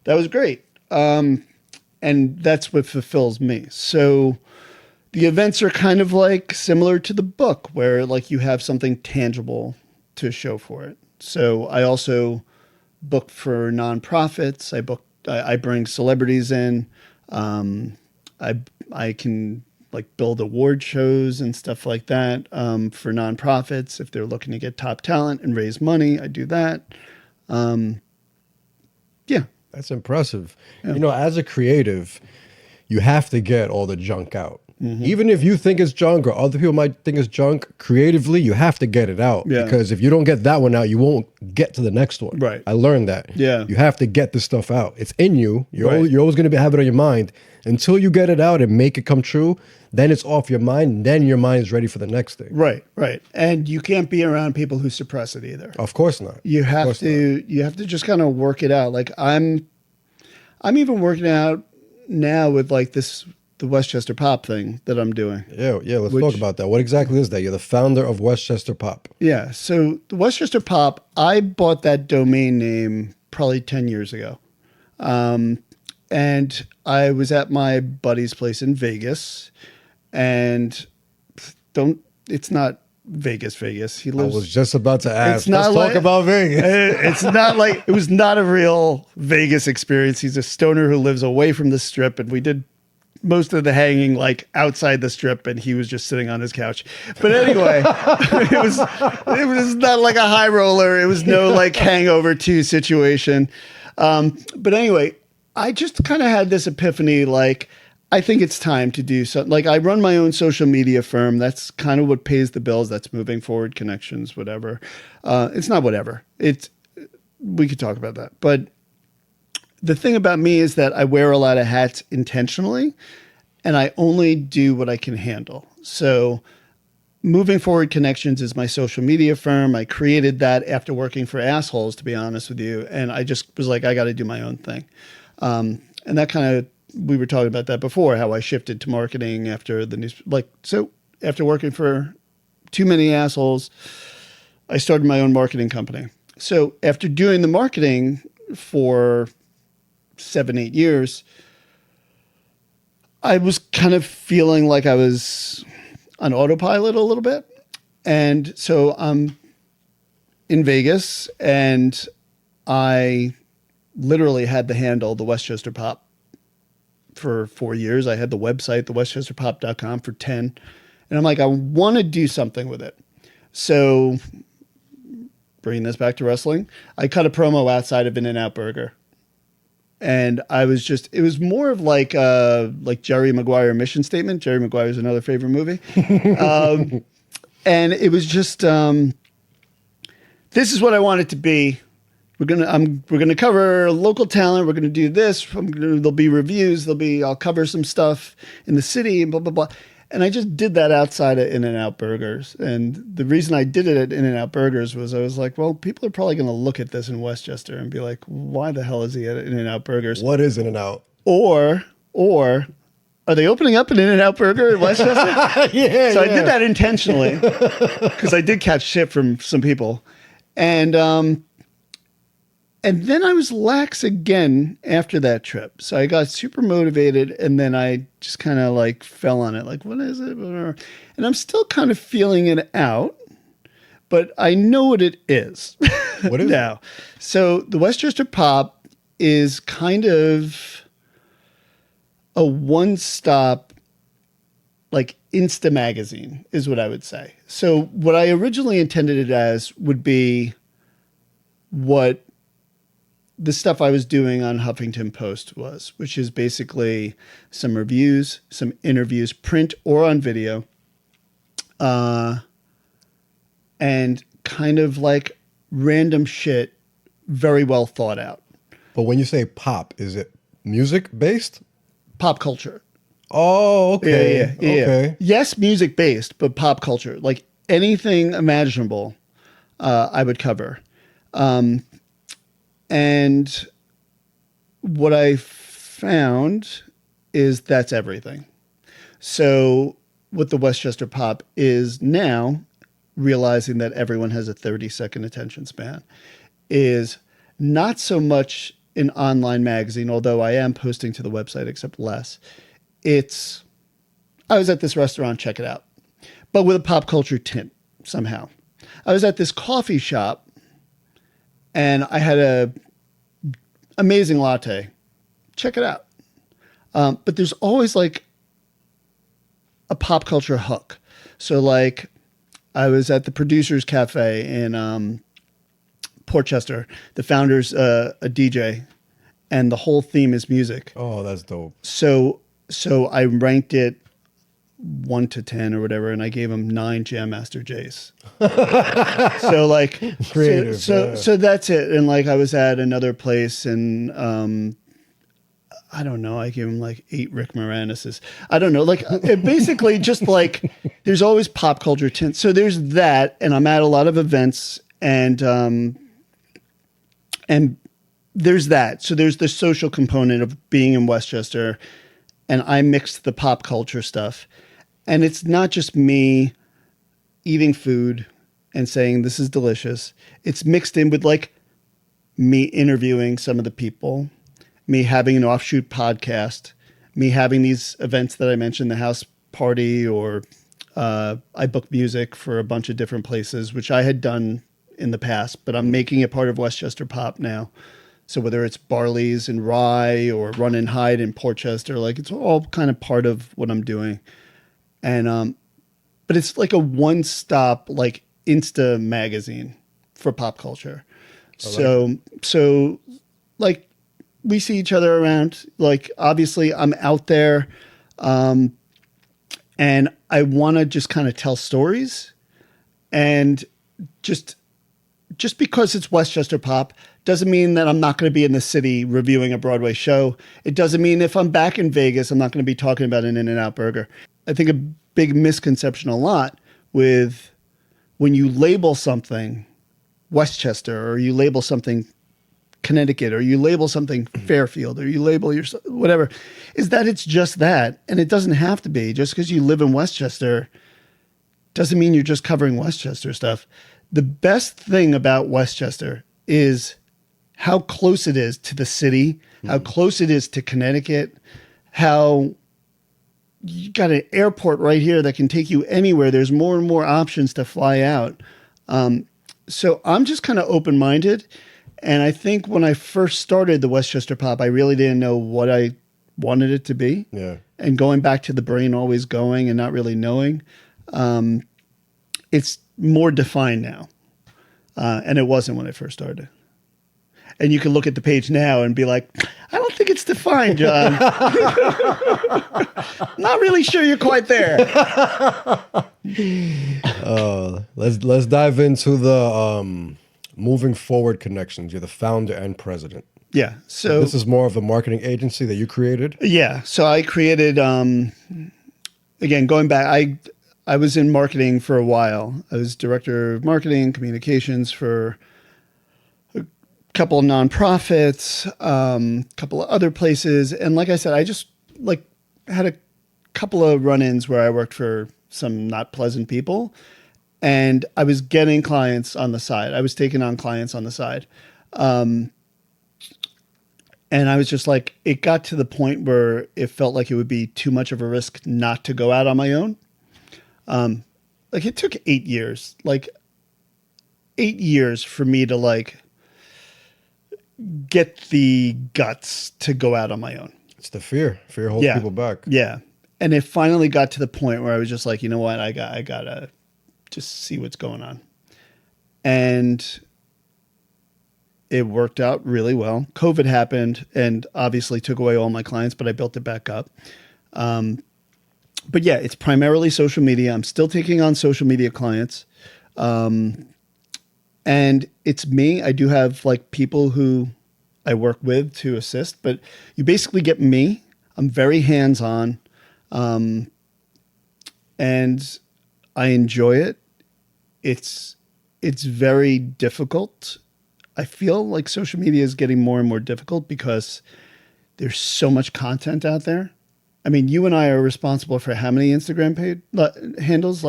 that was great. And that's what fulfills me. So the events are kind of like similar to the book where like you have something tangible to show for it. So I also book for nonprofits. I bring celebrities in. I can like build award shows and stuff like that for nonprofits. If they're looking to get top talent and raise money, I do that. Yeah. That's impressive. Yeah. As a creative, you have to get all the junk out. Mm-hmm. Even if you think it's junk or other people might think it's junk, creatively, you have to get it out. Yeah. Because if you don't get that one out, you won't get to the next one. Right. I learned that. Yeah. You have to get this stuff out. It's in you. You're always going to have it on your mind. Until you get it out and make it come true, then it's off your mind. And then your mind is ready for the next thing. Right, right. And you can't be around people who suppress it either. Of course not. You have to just kind of work it out. Like I'm even working out now with like the Westchester Pop thing that I'm doing. Yeah, let's talk about that. What exactly is that? You're the founder of Westchester Pop. Yeah, so the Westchester Pop, I bought that domain name probably 10 years ago. And I was at my buddy's place in Vegas, and it's not Vegas. He lives. I was just about to ask. Let's talk about Vegas. It's not like, it was not a real Vegas experience. He's a stoner who lives away from the Strip, and we did most of the hanging like outside the Strip, and he was just sitting on his couch. But anyway, it was not like a high roller. It was no like Hangover 2 situation. But anyway, I just kind of had this epiphany, like, I think it's time to do something. Like, I run my own social media firm. That's kind of what pays the bills. That's Moving Forward Connections, whatever. It's not whatever. We could talk about that. But the thing about me is that I wear a lot of hats intentionally, and I only do what I can handle. So Moving Forward Connections is my social media firm. I created that after working for assholes, to be honest with you. And I just was like, I got to do my own thing. And that kind of, we were talking about that before, how I shifted to marketing after the news. Like, so after working for too many assholes, I started my own marketing company. So after doing the marketing for 7-8 years, I was kind of feeling like I was on autopilot a little bit. And so I'm in Vegas, and I literally had the handle, the Westchester Pop, for 4 years. I had the website, thewestchesterpop.com, for 10. And I'm like, I want to do something with it. So bringing this back to wrestling, I cut a promo outside of In-N-Out Burger. And I was just, it was more of like Jerry Maguire mission statement. Jerry Maguire is another favorite movie. And it was just, this is what I want it to be. We're gonna cover local talent. We're gonna do this. There'll be reviews. I'll cover some stuff in the city and blah blah blah. And I just did that outside of In-N-Out Burgers. And the reason I did it at In-N-Out Burgers was I was like, well, people are probably gonna look at this in Westchester and be like, why the hell is he at In-N-Out Burgers? What is In-N-Out? Or are they opening up an In-N-Out Burger in Westchester? So I did that intentionally because I did catch shit from some people. And then I was lax again after that trip. So I got super motivated, and then I just kind of like fell on it. Like, what is it? And I'm still kind of feeling it out, but I know what it is. What is now? So the Westchester Pop is kind of a one-stop, like, Insta magazine is what I would say. So what I originally intended it as would be what the stuff I was doing on Huffington Post was, which is basically some reviews, some interviews, print or on video, and kind of like random shit, very well thought out. But when you say pop, is it music based? Pop culture. Oh, okay. Yeah. Okay. Yes, music based, but pop culture, like anything imaginable, I would cover. And what I found is that's everything. So what the Westchester Pop is now, realizing that everyone has a 30-second attention span, is not so much an online magazine, although I am posting to the website, except less. I was at this restaurant, check it out, but with a pop culture tint somehow. I was at this coffee shop, and I had a amazing latte. Check it out. But there's always like a pop culture hook. So like I was at the Producers Cafe in Portchester. The founder's a DJ, and the whole theme is music. Oh, that's dope. So I ranked it 1 to 10 or whatever, and I gave him 9 Jam Master J's. So like, creative. So that's it. And like, I was at another place, and I don't know, I gave him like 8 Rick Moranis's. I don't know, like it basically just like there's always pop culture tint. So there's that, and I'm at a lot of events, and there's that. So there's the social component of being in Westchester, and I mixed the pop culture stuff. And it's not just me eating food and saying this is delicious. It's mixed in with like me interviewing some of the people, me having an offshoot podcast, me having these events that I mentioned, the house party, or I book music for a bunch of different places, which I had done in the past, but I'm making it part of Westchester Pop now. So whether it's Barley's in Rye or Run and Hide in Portchester, like it's all kind of part of what I'm doing. And, but it's like a one-stop, like Insta magazine for pop culture. So like we see each other around, like obviously I'm out there, and I want to just kind of tell stories, and just because it's Westchester Pop doesn't mean that I'm not going to be in the city reviewing a Broadway show. It doesn't mean if I'm back in Vegas, I'm not going to be talking about an In-N-Out Burger. I think a big misconception a lot with when you label something Westchester, or you label something Connecticut, or you label something Fairfield, or you label your whatever, is that it's just that. And it doesn't have to be. Just because you live in Westchester doesn't mean you're just covering Westchester stuff. The best thing about Westchester is how close it is to the city, how close it is to Connecticut, how you got an airport right here that can take you anywhere. There's more and more options to fly out. So I'm just kind of open-minded. And I think when I first started the Westchester Pop, I really didn't know what I wanted it to be. Yeah. And going back to the brain always going and not really knowing, it's more defined now. And it wasn't when I first started. And you can look at the page now and be like, I don't think it's defined, John. Not really sure you're quite there. Let's dive into the moving forward connections. You're the founder and president. Yeah. So this is more of a marketing agency that you created? Yeah. So I created, again, going back, I was in marketing for a while. I was director of marketing communications for a couple of nonprofits, a couple of other places. And like I said, I just had a couple of run-ins where I worked for some not pleasant people, and I was getting clients on the side. I was taking on clients on the side. And I was just like, it got to the point where it felt like it would be too much of a risk not to go out on my own. It took 8 years, 8 years for me to get the guts to go out on my own. It's the fear. Fear holds people back. Yeah. And it finally got to the point where I was just like, you know what? I gotta just see what's going on. And it worked out really well. COVID happened and obviously took away all my clients, but I built it back up. But yeah, it's primarily social media. I'm still taking on social media clients. And it's me. I do have people who I work with to assist, but you basically get me. I'm very hands-on. And I enjoy it. It's very difficult. I feel like social media is getting more and more difficult because there's so much content out there. I mean, you and I are responsible for how many Instagram handles?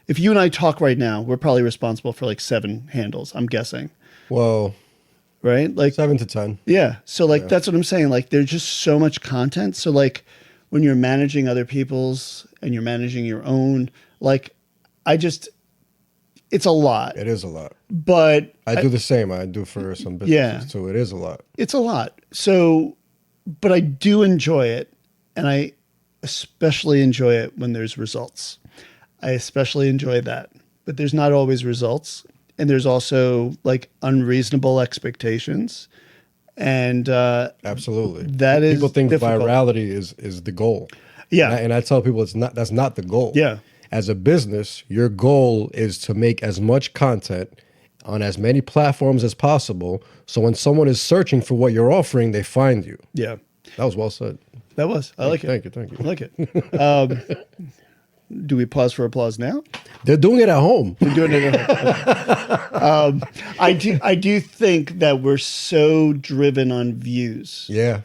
If you and I talk right now, we're probably responsible for 7 handles, I'm guessing. Well, right? 7 to 10. Yeah. So that's what I'm saying. There's just so much content. So when you're managing other people's and you're managing your own, it's a lot. It is a lot. But I do the same. I do for some businesses too. It is a lot. It's a lot. So, but I do enjoy it. And I especially enjoy it when there's results. I especially enjoy that. But there's not always results. And there's also unreasonable expectations. And absolutely. That is people think difficult. Virality is the goal. Yeah. And I tell people that's not the goal. Yeah. As a business, your goal is to make as much content on as many platforms as possible. So when someone is searching for what you're offering, they find you. Yeah. That was well said. That was. I like it. Thank you. I like it. Do we pause for applause now? They're doing it at home. They're doing it at home. I do think that we're so driven on views. Yeah.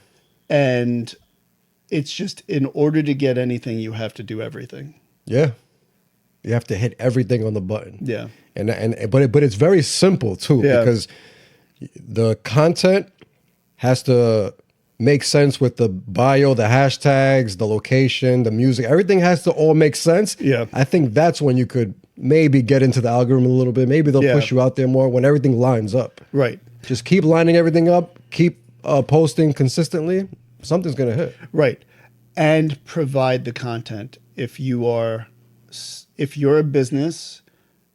And it's just, in order to get anything, you have to do everything. Yeah. You have to hit everything on the button. Yeah. But it's very simple too, because the content has to make sense with the bio, the hashtags, the location, the music. Everything has to all make sense. Yeah. I think that's when you could maybe get into the algorithm a little bit. Maybe they'll push you out there more when everything lines up. Right. Just keep lining everything up. Keep posting consistently. Something's going to hit. Right. And provide the content. If you're a business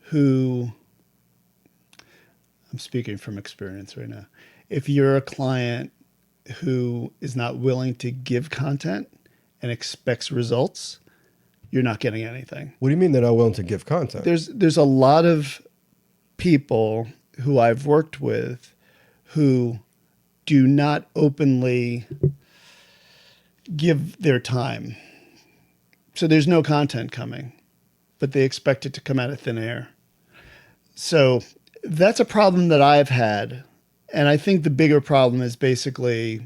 who, I'm speaking from experience right now. If you're a client who is not willing to give content and expects results, you're not getting anything. What do you mean they're not willing to give content? There's a lot of people who I've worked with who do not openly give their time. So there's no content coming, but they expect it to come out of thin air. So that's a problem that I've had And I think the bigger problem is basically,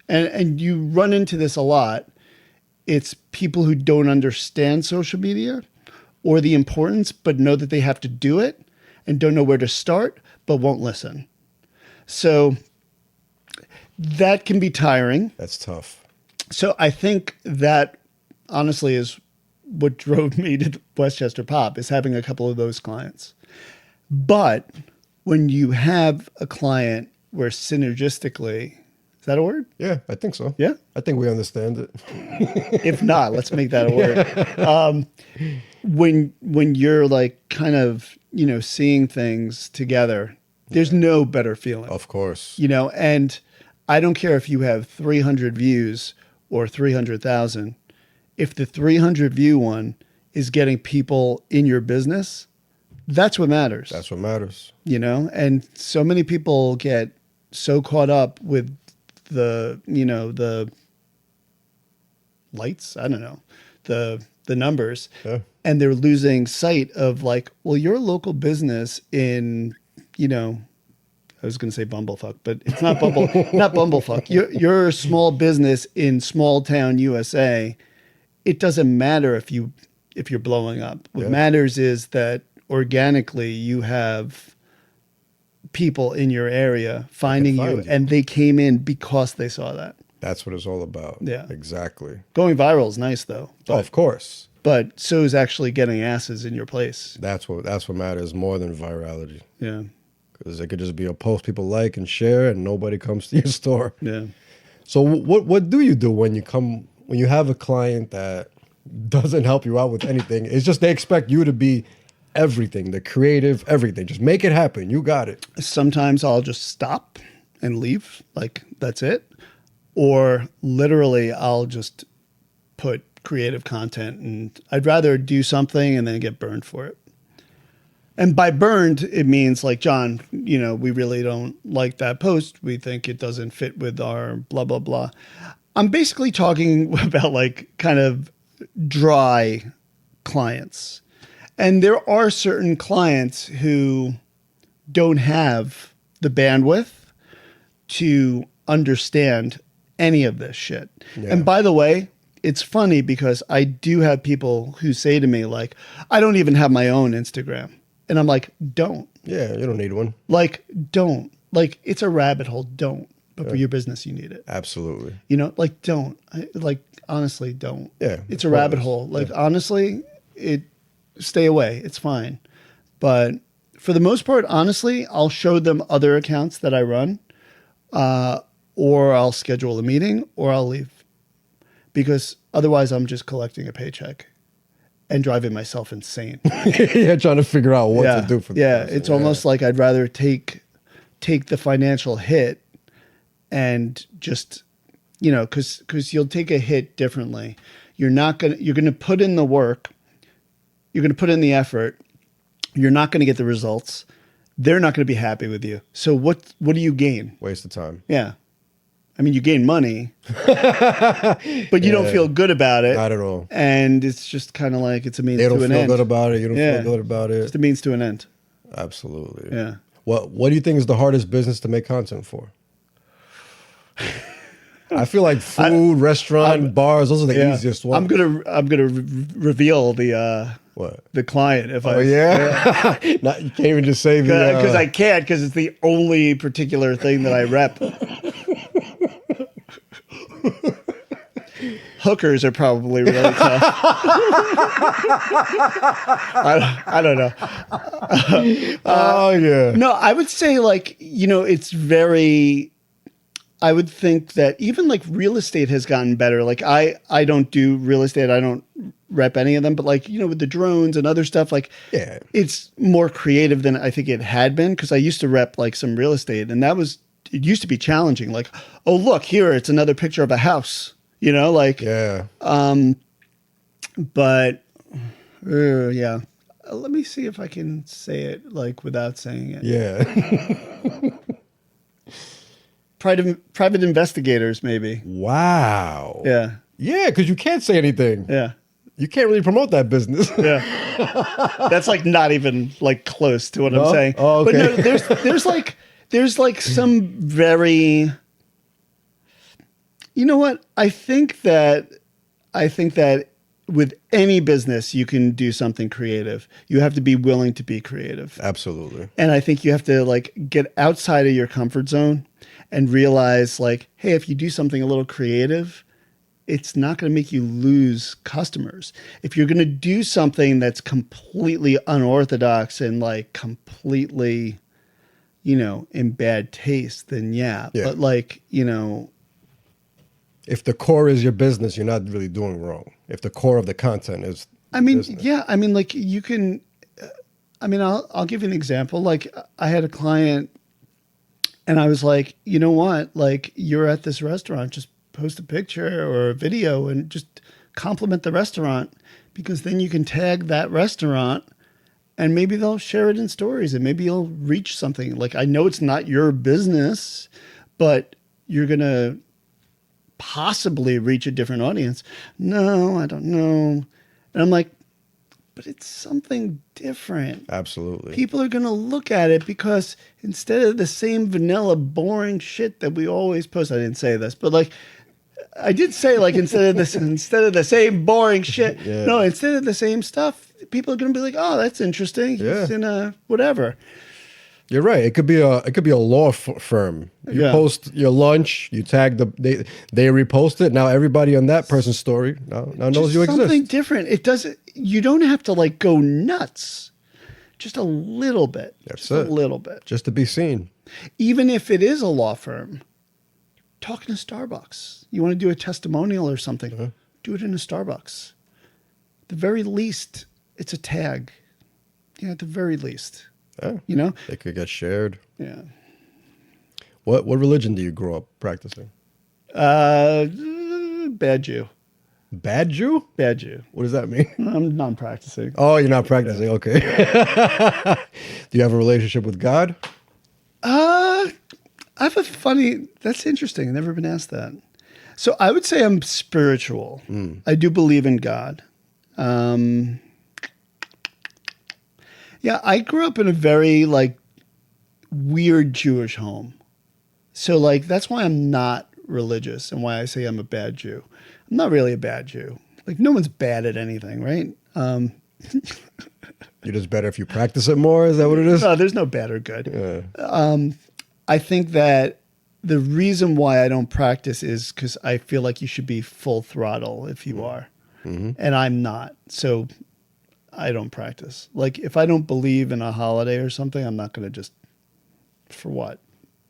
and you run into this a lot, it's people who don't understand social media or the importance, but know that they have to do it and don't know where to start, but won't listen. So that can be tiring. That's tough. So I think that honestly is what drove me to Westchester Pop, is having a couple of those clients. But when you have a client where synergistically, is that a word? Yeah, I think so. Yeah? I think we understand it. If not, let's make that a word. When you're like kind of, seeing things together, there's no better feeling. Of course. And I don't care if you have 300 views or 300,000. If the 300 view one is getting people in your business, that's what matters. That's what matters. And so many people get so caught up with the lights, I don't know, the numbers, Yeah. and they're losing sight of like, well, you're a local business in, I was going to say Bumblefuck, but it's not not Bumblefuck. You're a small business in small town USA. It doesn't matter if you're blowing up. What matters is that organically you have people in your area finding you, and they came in because they saw that. That's what it's all about. Yeah. Exactly. Going viral is nice though. Oh, of course. But so is actually getting asses in your place. That's what matters more than virality. Yeah. Because it could just be a post people like and share and nobody comes to your store. Yeah. So what do you do when you have a client that doesn't help you out with anything? It's just they expect you to be everything, the creative, everything. Just make it happen. You got it. Sometimes I'll just stop and leave. Like, that's it. Or literally I'll just put creative content, and I'd rather do something and then get burned for it. And by burned, it means like, John, we really don't like that post. We think it doesn't fit with our blah, blah, blah. I'm basically talking about like kind of dry clients. And there are certain clients who don't have the bandwidth to understand any of this shit. Yeah. And by the way, it's funny because I do have people who say to me like, I don't even have my own Instagram. And I'm like, don't. Yeah, you don't need one. Like, don't. Like, it's a rabbit hole. Don't. But for your business, you need it. Absolutely. Like, don't. Honestly, don't. Yeah. It's a rabbit hole. Like, honestly, stay away. It's fine. But for the most part, honestly, I'll show them other accounts that I run, or I'll schedule a meeting, or I'll leave. Because otherwise, I'm just collecting a paycheck and driving myself insane. Yeah, trying to figure out what to do for the person. It's almost like I'd rather take the financial hit and just, because you'll take a hit differently. You're going to put in the work. You're going to put in the effort. You're not going to get the results. They're not going to be happy with you. So what do you gain? Waste of time. Yeah. I mean, you gain money, but you don't feel good about it. Not at all. And it's just kind of like it's a means to an end. They don't feel good about it. You don't feel good about it. It's a means to an end. Absolutely. Yeah. What do you think is the hardest business to make content for? I feel like food, restaurant, bars, those are the easiest ones. I'm gonna reveal the what? The client if you can't even just say the because I can't, because it's the only particular thing that I rep. Hookers are probably really tough. I don't know. No, I would say like, it's very, I would think that even like real estate has gotten better. Like I don't do real estate. I don't rep any of them, but like, with the drones and other stuff, like it's more creative than I think it had been. Cause I used to rep like some real estate, and it used to be challenging. Like, oh, look here, it's another picture of a house, but let me see if I can say it like without saying it. Yeah. Private investigators, maybe. Wow. Yeah. Yeah, because you can't say anything. Yeah. You can't really promote that business. Yeah. That's like not even like close to what I'm saying. Oh, okay. But no, There's like some very, you know what? I think that with any business, you can do something creative. You have to be willing to be creative. Absolutely. And I think you have to like get outside of your comfort zone and realize like, hey, if you do something a little creative, it's not going to make you lose customers. If you're going to do something that's completely unorthodox and like completely, in bad taste, then yeah. But like, if the core is your business, you're not really doing wrong. If the core of the content is, business. Yeah. I mean, like you can, I'll give you an example. Like I had a client and I was like, you know what? Like you're at this restaurant, just post a picture or a video and just compliment the restaurant, because then you can tag that restaurant and maybe they'll share it in stories and maybe you'll reach something. Like I know it's not your business, but you're going to possibly reach a different audience. No, I don't know. And I'm like, but it's something different. Absolutely. People are going to look at it because instead of the same vanilla, boring shit that we always post, I didn't say this, but like, I did say like instead of the same boring shit, no, instead of the same stuff, people are going to be like, oh, that's interesting. He's in a whatever. You're right. It could be a law firm. You post your lunch, you tag they repost it. Now everybody on that person's story now knows you exist. Something different. It doesn't. You don't have to like go nuts. Just a little bit. That's a little bit. Just to be seen. Even if it is a law firm, talking to Starbucks. You want to do a testimonial or something? Do it in a Starbucks. At the very least, it's a tag. Yeah, at the very least. Yeah. It could get shared. Yeah. What religion do you grow up practicing? Bad Jew. Bad Jew? Bad Jew. What does that mean? I'm non-practicing. Oh, you're not practicing. Okay. Do you have a relationship with God? I have a funny. That's interesting. I've never been asked that. So I would say I'm spiritual. I do believe in God. Yeah, I grew up in a very like weird Jewish home. So like that's why I'm not religious and why I say I'm a bad Jew. I'm not really a bad Jew. Like no one's bad at anything, right? You're just better if you practice it more? Is that what it is? No, there's no bad or good. Yeah. I think that the reason why I don't practice is because I feel like you should be full throttle if you are. And I'm not. So I don't practice. Like if I don't believe in a holiday or something, I'm not going to just, for what?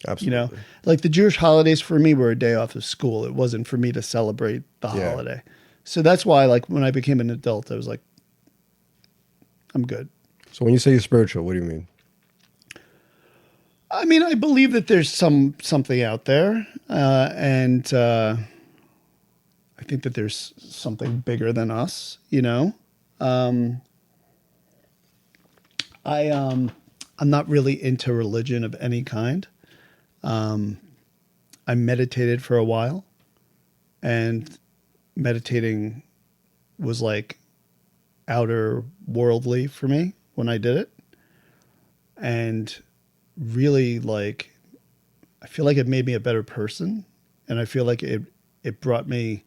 Absolutely. Like the Jewish holidays for me were a day off of school. It wasn't for me to celebrate the holiday. So that's why like when I became an adult, I was like, I'm good. So when you say you're spiritual, what do you mean? I mean, I believe that there's something out there. And I think that there's something bigger than us, I'm not really into religion of any kind. I meditated for a while, and meditating was like outer worldly for me when I did it. And really like, I feel like it made me a better person. And I feel like it brought me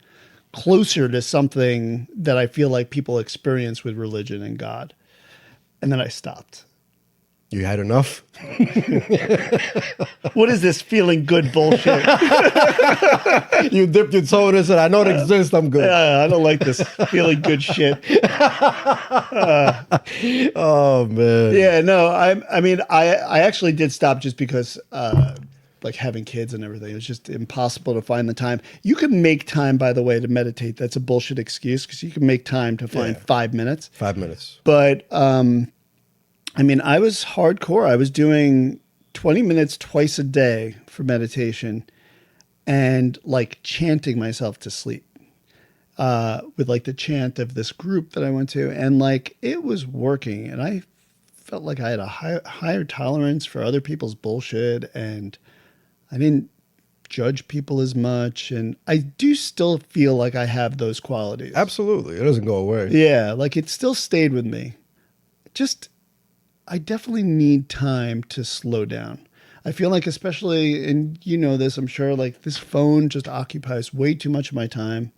closer to something that I feel like people experience with religion and God. And then I stopped. You had enough? What is this feeling good bullshit? You dipped your toe in it and said, I know it exists, I'm good. I don't like this feeling good shit. Oh, man. Yeah, no, I actually did stop just because like having kids and everything. It was just impossible to find the time. You can make time, by the way, to meditate. That's a bullshit excuse because you can make time to find 5 minutes. 5 minutes. But I was hardcore. I was doing 20 minutes twice a day for meditation and like chanting myself to sleep with like the chant of this group that I went to. And like it was working. And I felt like I had a higher tolerance for other people's bullshit. And I didn't judge people as much. And I do still feel like I have those qualities. Absolutely. It doesn't go away. Yeah. Like it still stayed with me. I definitely need time to slow down. I feel like, especially, and you know this, I'm sure, like this phone just occupies way too much of my time.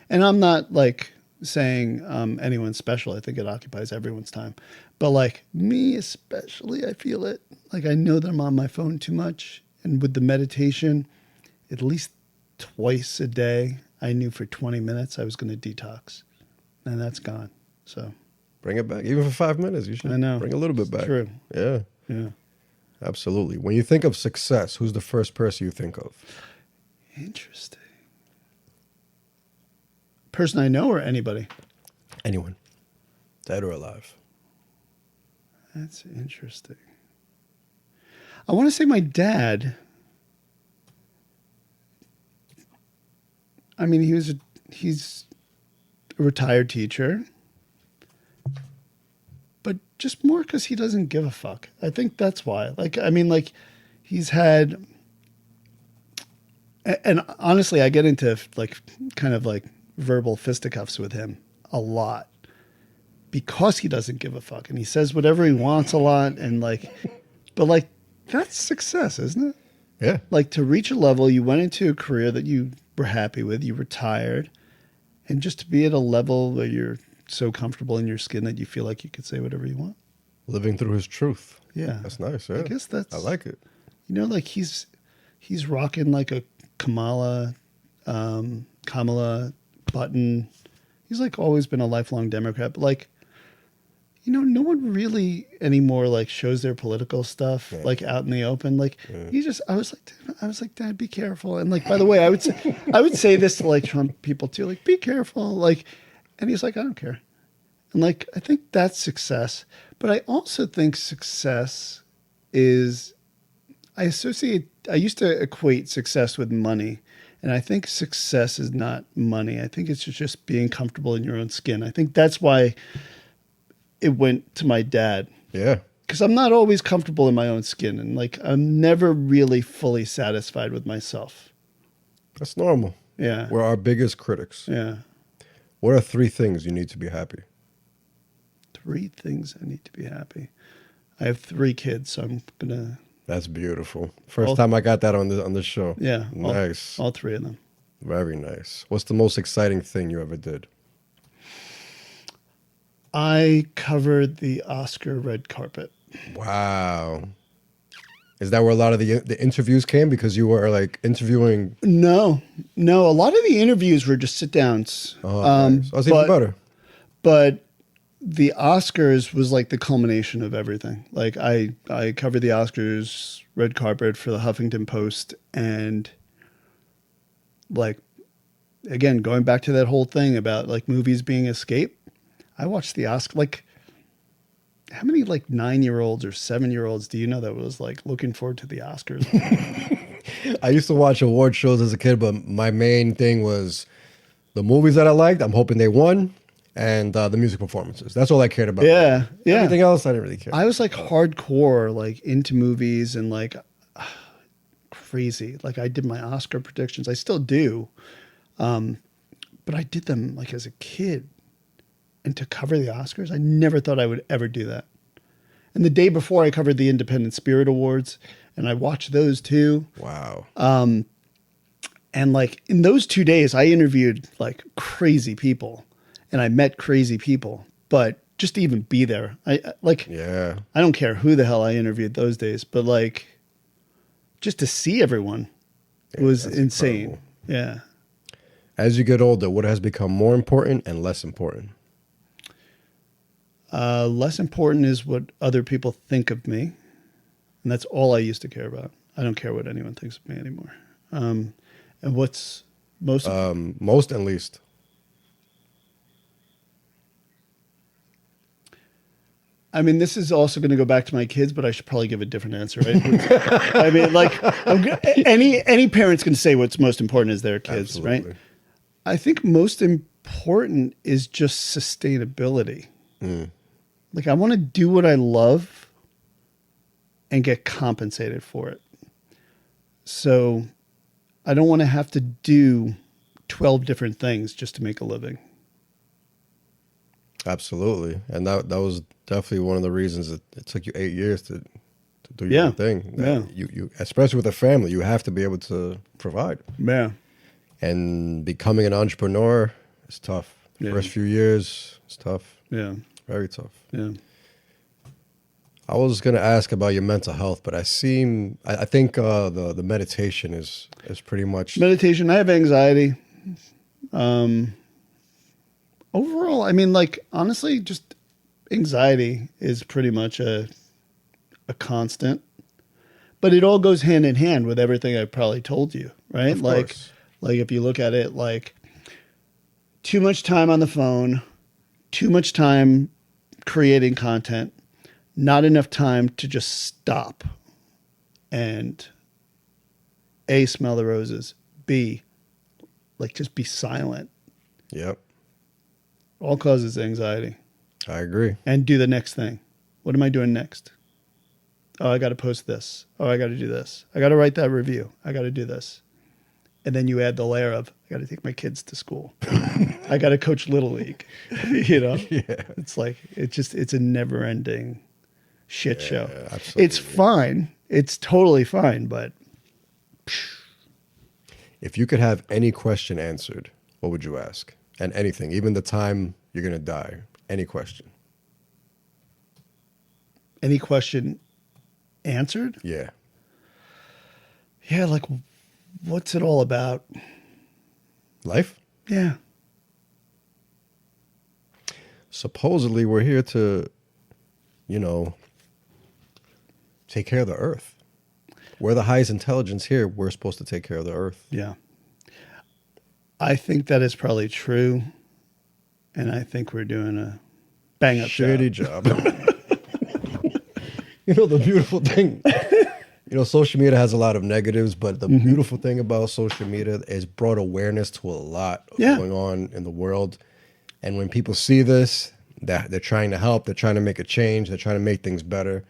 And I'm not like saying anyone's special. I think it occupies everyone's time. But like me especially, I feel it. Like I know that I'm on my phone too much. And with the meditation, at least twice a day, I knew for 20 minutes I was going to detox. And that's gone. So Bring it back. Even for 5 minutes, you should I know. bring a little bit It's back. true. Yeah, Yeah. absolutely. When you think of success, who's the first person you think of? Interesting. Person I know or anybody? Anyone, dead or alive. That's interesting. I want to say my dad. I mean, he's a retired teacher, but just more because he doesn't give a fuck. I think that's why. Like, I mean, like he's had, and honestly, I get into like kind of like verbal fisticuffs with him a lot because he doesn't give a fuck and he says whatever he wants a lot and like, but like that's success, isn't it? Yeah, Like to reach a level, you went into a career that you were happy with, you retired, and just to be at a level where you're so comfortable in your skin that you feel like you could say whatever you want. living through his truth. Yeah. That's nice. Yeah, I guess that's, I like it. you know, like he's rocking like a Kamala button. He's like always been a lifelong Democrat, but like, you know, no one really anymore like shows their political stuff like out in the open. Like he just, I was like, Dad, be careful. And like, by the way, I would say this to like Trump people too, like, be careful. Like, and he's like, I don't care. And like, I think that's success. But I also think success is, I used to equate success with money. And I think success is not money. I think it's just being comfortable in your own skin. I think that's why it went to my dad. Yeah, Because I'm not always comfortable in my own skin. And like, I'm never really fully satisfied with myself. that's normal. Yeah. We're our biggest critics. Yeah. What are 3 things you need to be happy? 3 things I need to be happy. I have 3 kids, so I'm going to. That's beautiful. First time I got that on the show. Yeah. Nice. All 3 of them. Very nice. What's the most exciting thing you ever did? I covered the Oscar red carpet. Wow. Is that where a lot of the interviews came? Because you were like interviewing. No. A lot of the interviews were just sit downs. Oh, nice. That's even better. But the Oscars was like the culmination of everything. Like I covered the Oscars red carpet for the Huffington Post, and like again going back to that whole thing about like movies being escape. I watched the Oscar, like how many like 9-year-olds or 7-year-olds do you know that was like looking forward to the Oscars? I used to watch award shows as a kid, but my main thing was the movies that I liked. I'm hoping they won, and the music performances. That's all I cared about. Yeah. Everything else, I didn't really care. I was like hardcore, like into movies and like crazy. Like I did my Oscar predictions. I still do. But I did them like as a kid. And to cover the Oscars, I never thought I would ever do that. And the day before, I covered the Independent Spirit Awards, and I watched those too. Wow. And like in those 2 days, I interviewed like crazy people, and I met crazy people. But just to even be there, I don't care who the hell I interviewed those days, but like just to see everyone was insane. Incredible. Yeah. As you get older, what has become more important and less important? Less important is what other people think of me. And that's all I used to care about. I don't care what anyone thinks of me anymore. And what's most and least? I mean, this is also going to go back to my kids, but I should probably give a different answer, right? I mean, like any parents can say what's most important is their kids, Absolutely. right? I think most important is just sustainability. Like I want to do what I love and get compensated for it. So I don't want to have to do 12 different things just to make a living. Absolutely. And that was definitely one of the reasons it took you 8 years to to do your own thing. Yeah. You especially with a family, you have to be able to provide. Yeah. And becoming an entrepreneur is tough. Yeah. First few years, it's tough. Yeah. Very tough. Yeah. I was gonna ask about your mental health, but I think the meditation is pretty much Meditation. I have anxiety. Overall, I mean, like, honestly, just anxiety is pretty much a constant, but it all goes hand in hand with everything I probably told you, right? Of course. Like if you look at it, like too much time on the phone, too much time creating content, not enough time to just stop and A, smell the roses, B, like just be silent. Yep. All causes anxiety. I agree. And do the next thing. What am I doing next? Oh, I got to post this. Oh, I got to do this. I got to write that review. I got to do this. And then you add the layer of, I got to take my kids to school. I got to coach Little League. You know? Yeah. It's like, it's a never ending shit show. Absolutely. It's fine. It's totally fine. But if you could have any question answered, what would you ask? And anything, even the time you're going to die, any question. any question answered? Yeah. Yeah, like, what's it all about? Life? Yeah. Supposedly, we're here to, take care of the earth. We're the highest intelligence here. We're supposed to take care of the earth. Yeah. I think that is probably true. And I think we're doing a bang up Shitty job. The beautiful thing, social media has a lot of negatives, but the beautiful thing about social media is brought awareness to a lot of going on in the world. And when people see this, they're trying to help, they're trying to make a change, they're trying to make things better.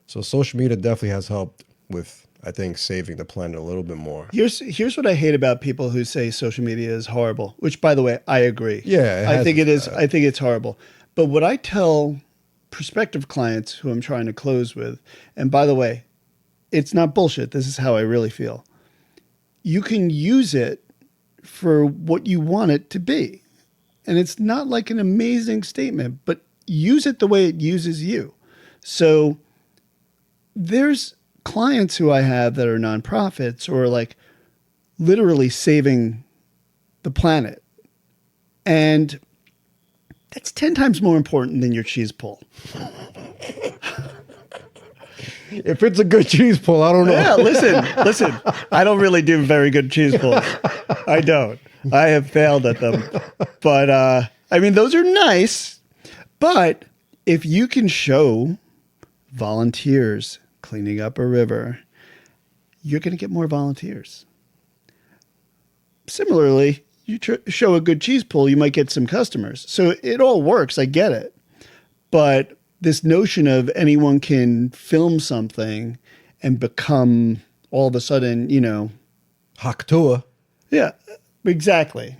So social media definitely has helped with, I think, saving the planet a little bit more. Here's what I hate about people who say social media is horrible, which, by the way, I agree. Yeah, I think it is. I think it's horrible. But what I tell prospective clients who I'm trying to close with, and by the way, it's not bullshit. This is how I really feel. You can use it for what you want it to be. And it's not like an amazing statement, but use it the way it uses you. So there's clients who I have that are nonprofits or like literally saving the planet. And that's 10 times more important than your cheese pull. If it's a good cheese pull, I don't know. Yeah, listen. I don't really do very good cheese pulls. I don't. I have failed at them. But, those are nice. But if you can show volunteers cleaning up a river, you're going to get more volunteers. Similarly, you show a good cheese pull, you might get some customers. So it all works. I get it. But this notion of anyone can film something and become all of a sudden, Haktua. Yeah, exactly.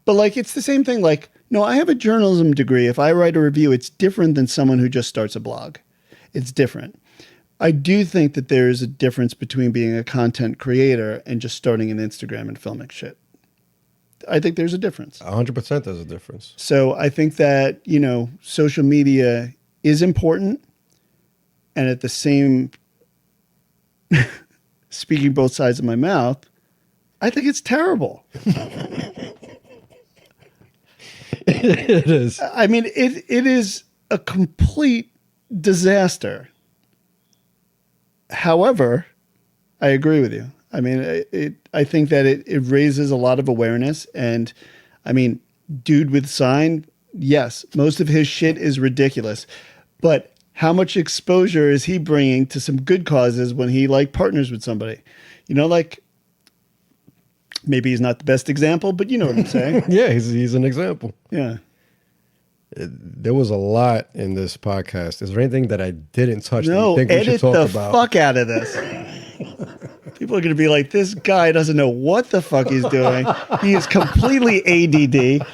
But like, it's the same thing. Like, no, I have a journalism degree. If I write a review, it's different than someone who just starts a blog. It's different. I do think that there is a difference between being a content creator and just starting an Instagram and filming shit. I think there's a difference. 100% there's a difference. So I think that, social media is important. And at the same, speaking both sides of my mouth, I think it's terrible. It is. I mean, it is a complete disaster. However, I agree with you. I mean, I think that it raises a lot of awareness. And I mean, dude with sign, yes, most of his shit is ridiculous. But how much exposure is he bringing to some good causes when he partners with somebody? Maybe he's not the best example, but you know what I'm saying. Yeah, he's an example. Yeah. There was a lot in this podcast. Is there anything that I didn't touch that No, you think we should edit talk the about? fuck out of this. People are going to be like, this guy doesn't know what the fuck he's doing. He is completely ADD.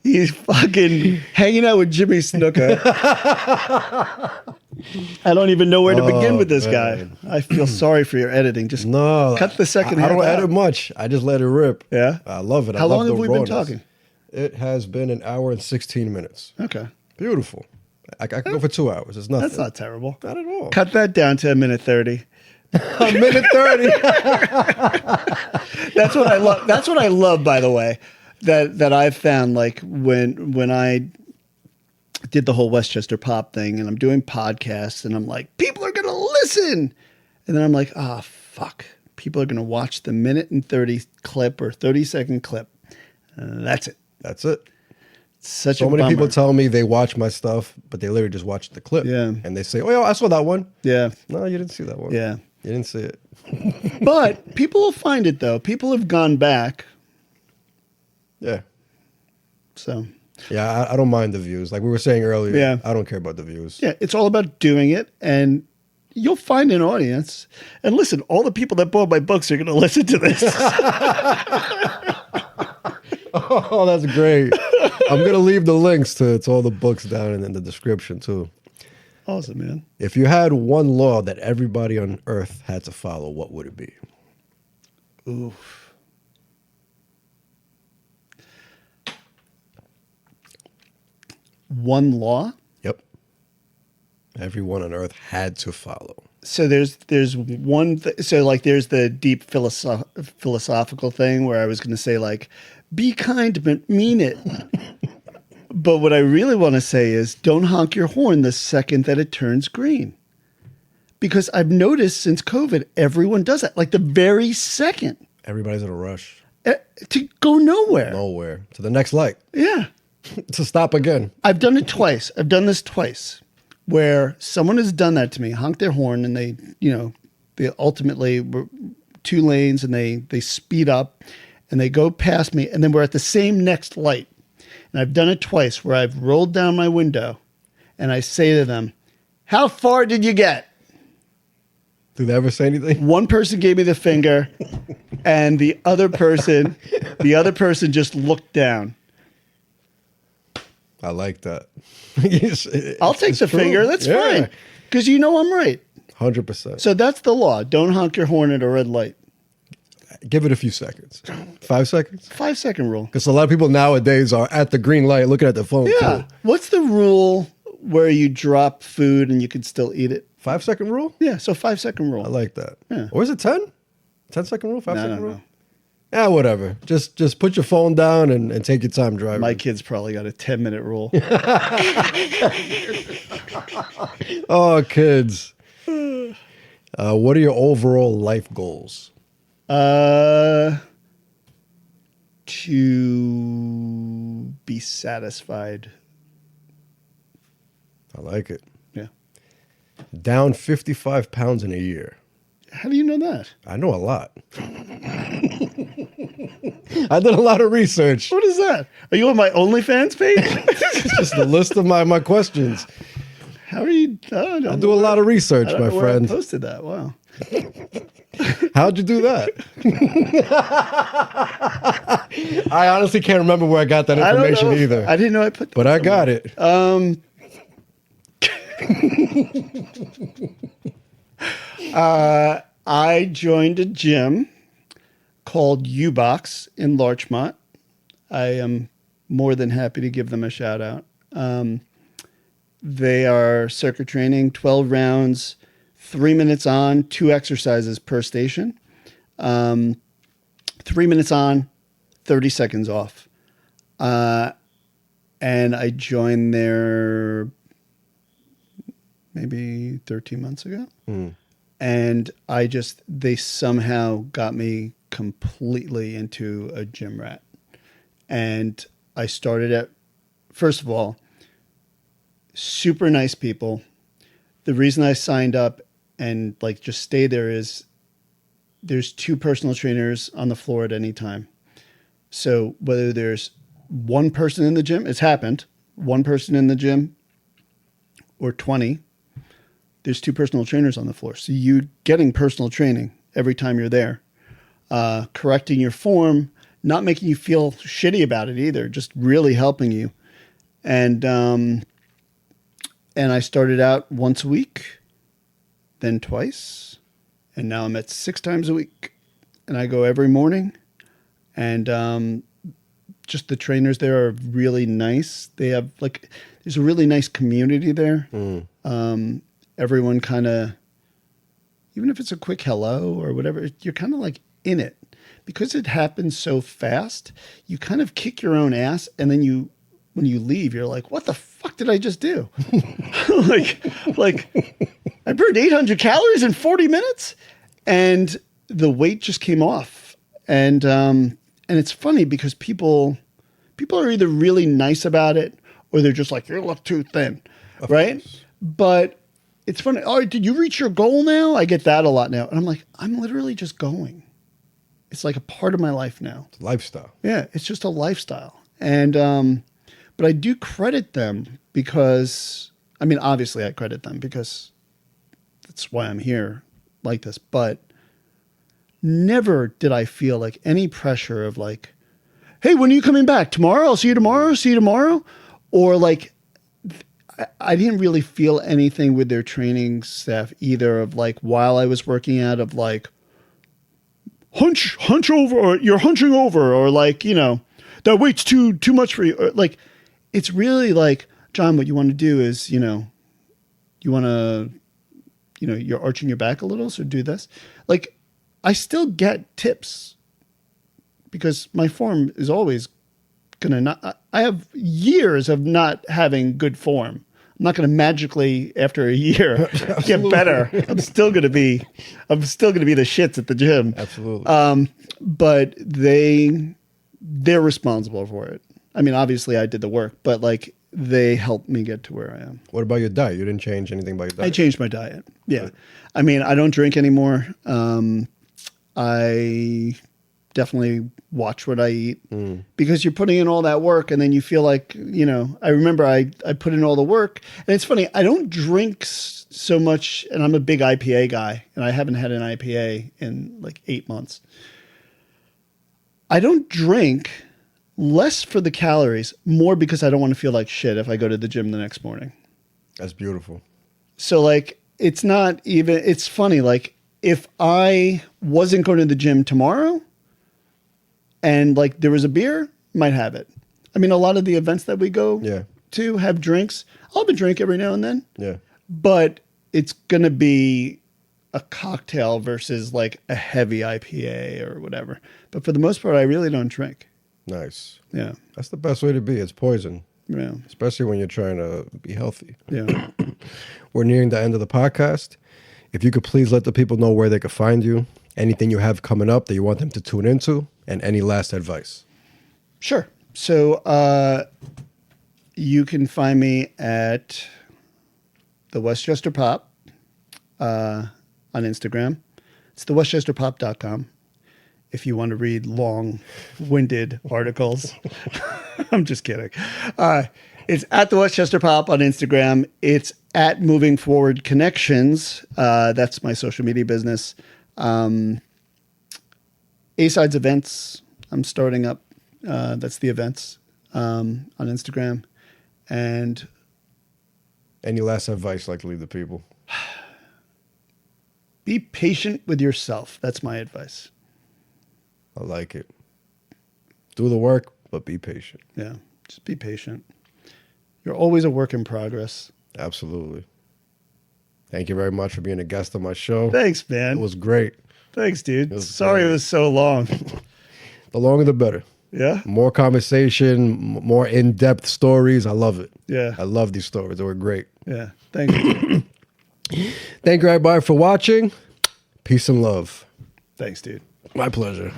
He's fucking hanging out with Jimmy Snuka. I don't even know where to begin with this guy. I feel sorry for your editing. Just cut the second half. I don't edit much. I just let it rip. Yeah? I love it. How long have we been talking? It has been 1 hour and 16 minutes. Okay. Beautiful. I could go for 2 hours. It's nothing. That's not terrible. Not at all. Cut that down to 1:30. 1:30. That's what I love. That's what I love, by the way, that I've found, like when I did the whole Westchester Pop thing and I'm doing podcasts and I'm like, people are going to listen. And then I'm like, fuck. People are going to watch the 1:30 clip or 30-second clip. That's it. That's it. Such so a many bummer. people tell me they watch my stuff, but they literally just watch the clip. Yeah. And they say, oh, yeah, I saw that one. Yeah. No, you didn't see that one. Yeah. You didn't see it. But people will find it, though. People have gone back. Yeah. So. Yeah, I don't mind the views. Like we were saying earlier, yeah. I don't care about the views. Yeah, it's all about doing it, and you'll find an audience. And listen, all the people that bought my books are going to listen to this. Oh, that's great. I'm going to leave the links to all the books down in the description, too. Awesome, man. If you had one law that everybody on Earth had to follow, what would it be? Oof. One law? Yep. Everyone on Earth had to follow. So there's one. So like there's the deep philosophical thing where I was going to say like, be kind but mean it. But what I really want to say is don't honk your horn the second that it turns green. Because I've noticed since COVID, everyone does that. Like the very second. Everybody's in a rush. To go nowhere. Nowhere. To the next light. Yeah. To stop again. I've done it twice. I've done this twice where someone has done that to me, honked their horn, and they ultimately were 2 lanes and they speed up and they go past me. And then we're at the same next light. And I've done it twice where I've rolled down my window and I say to them, how far did you get? Did they ever say anything? One person gave me the finger and the other person just looked down. I like that. I'll take the finger. That's fine. Because you know I'm right. 100%. So that's the law. Don't honk your horn at a red light. Give it a few seconds. 5 seconds? 5-second rule. Because a lot of people nowadays are at the green light looking at their phone. Yeah. Too. What's the rule where you drop food and you can still eat it? 5-second rule? Yeah, so 5-second rule. I like that. Yeah. Or is it 10? 10-second rule? 5-second rule? No. Yeah, whatever. Just put your phone down and take your time driving. My kids probably got a 10-minute rule. Oh, kids. What are your overall life goals? To be satisfied. I like it. Yeah. Down 55 pounds in a year. How do you know that? I know a lot. I did a lot of research. What is that? Are you on my OnlyFans page? It's just a list of my questions. How are you? I do a lot of research, my friend. I posted that. Wow. How'd you do that? I honestly can't remember where I got that information either. I didn't know I put that. But I got it. I joined a gym called U-Box in Larchmont. I am more than happy to give them a shout out. They are circuit training, 12 rounds, 3 minutes on, 2 exercises per station. 3 minutes on, 30 seconds off. And I joined there maybe 13 months ago. And they somehow got me completely into a gym rat. And I started at, first of all, super nice people. The reason I signed up and like just stay there is there's 2 personal trainers on the floor at any time. So whether there's one person in the gym, it's happened, one person in the gym or 20, there's 2 personal trainers on the floor. So you getting personal training every time you're there. Correcting your form, not making you feel shitty about it either, just really helping you. And I started out once a week, then twice, and now I'm at 6 times a week. And I go every morning, and just the trainers there are really nice. They have there's a really nice community there. Everyone kind of, even if it's a quick hello or whatever, you're kind of like in it. Because it happens so fast, you kind of kick your own ass, and then when you leave, you're like, what the fuck did I just do? like I burned 800 calories in 40 minutes, and the weight just came off. And it's funny because people are either really nice about it, or they're just like, you look too thin, right? But it's funny. Oh, did you reach your goal now? I get that a lot now. And I'm like, I'm literally just going. It's like a part of my life now. It's a lifestyle. Yeah, it's just a lifestyle. And but I do credit them because, I mean, obviously I credit them because that's why I'm here like this. But never did I feel like any pressure of like, hey, when are you coming back? Tomorrow? I'll see you tomorrow. See you tomorrow. Or like, I didn't really feel anything with their training staff either of like, while I was working out, of like, hunch over, or you're hunching over, or like, that weight's too much for you. Or like, it's really like, John, what you want to do is, you want to, you're arching your back a little, so do this. Like, I still get tips because my form is always gonna not. I have years of not having good form. I'm not going to magically, after a year, get better. I'm still going to be the shits at the gym. Absolutely. But they're responsible for it. I mean, obviously I did the work, but like they helped me get to where I am. What about your diet? You didn't change anything about your diet? I changed my diet. Yeah. I mean, I don't drink anymore. I definitely watch what I eat because you're putting in all that work, and then you feel like, I remember I put in all the work, and it's funny, I don't drink so much, and I'm a big IPA guy, and I haven't had an IPA in like 8 months. I don't drink less for the calories, more because I don't want to feel like shit if I go to the gym the next morning. That's beautiful. So like, it's funny, like if I wasn't going to the gym tomorrow, and like there was a beer, might have it. I mean, a lot of the events that we go to have drinks. I'll have a drink every now and then. Yeah. But it's going to be a cocktail versus like a heavy IPA or whatever. But for the most part, I really don't drink. Nice. Yeah. That's the best way to be. It's poison. Yeah. Especially when you're trying to be healthy. Yeah. We're nearing the end of the podcast. If you could please let the people know where they could find you, anything you have coming up that you want them to tune into, and any last advice. Sure. So you can find me at the Westchester Pop on Instagram. It's thewestchesterpop.com. If you want to read long-winded articles. I'm just kidding. It's at the Westchester Pop on Instagram. It's at Moving Forward Connections. That's my social media business. A-Sides Events, I'm starting up. That's the events on Instagram. And any last advice you'd like to leave the people? Be patient with yourself. That's my advice. I like it. Do the work, but be patient. Yeah, just be patient. You're always a work in progress. Absolutely. Thank you very much for being a guest on my show. Thanks, man. It was great. Thanks, dude. Sorry it was so long. The longer the better. Yeah? More conversation, more in-depth stories. I love it. Yeah. I love these stories. They were great. Yeah. Thank you. Thank you, everybody, for watching. Peace and love. Thanks, dude. My pleasure.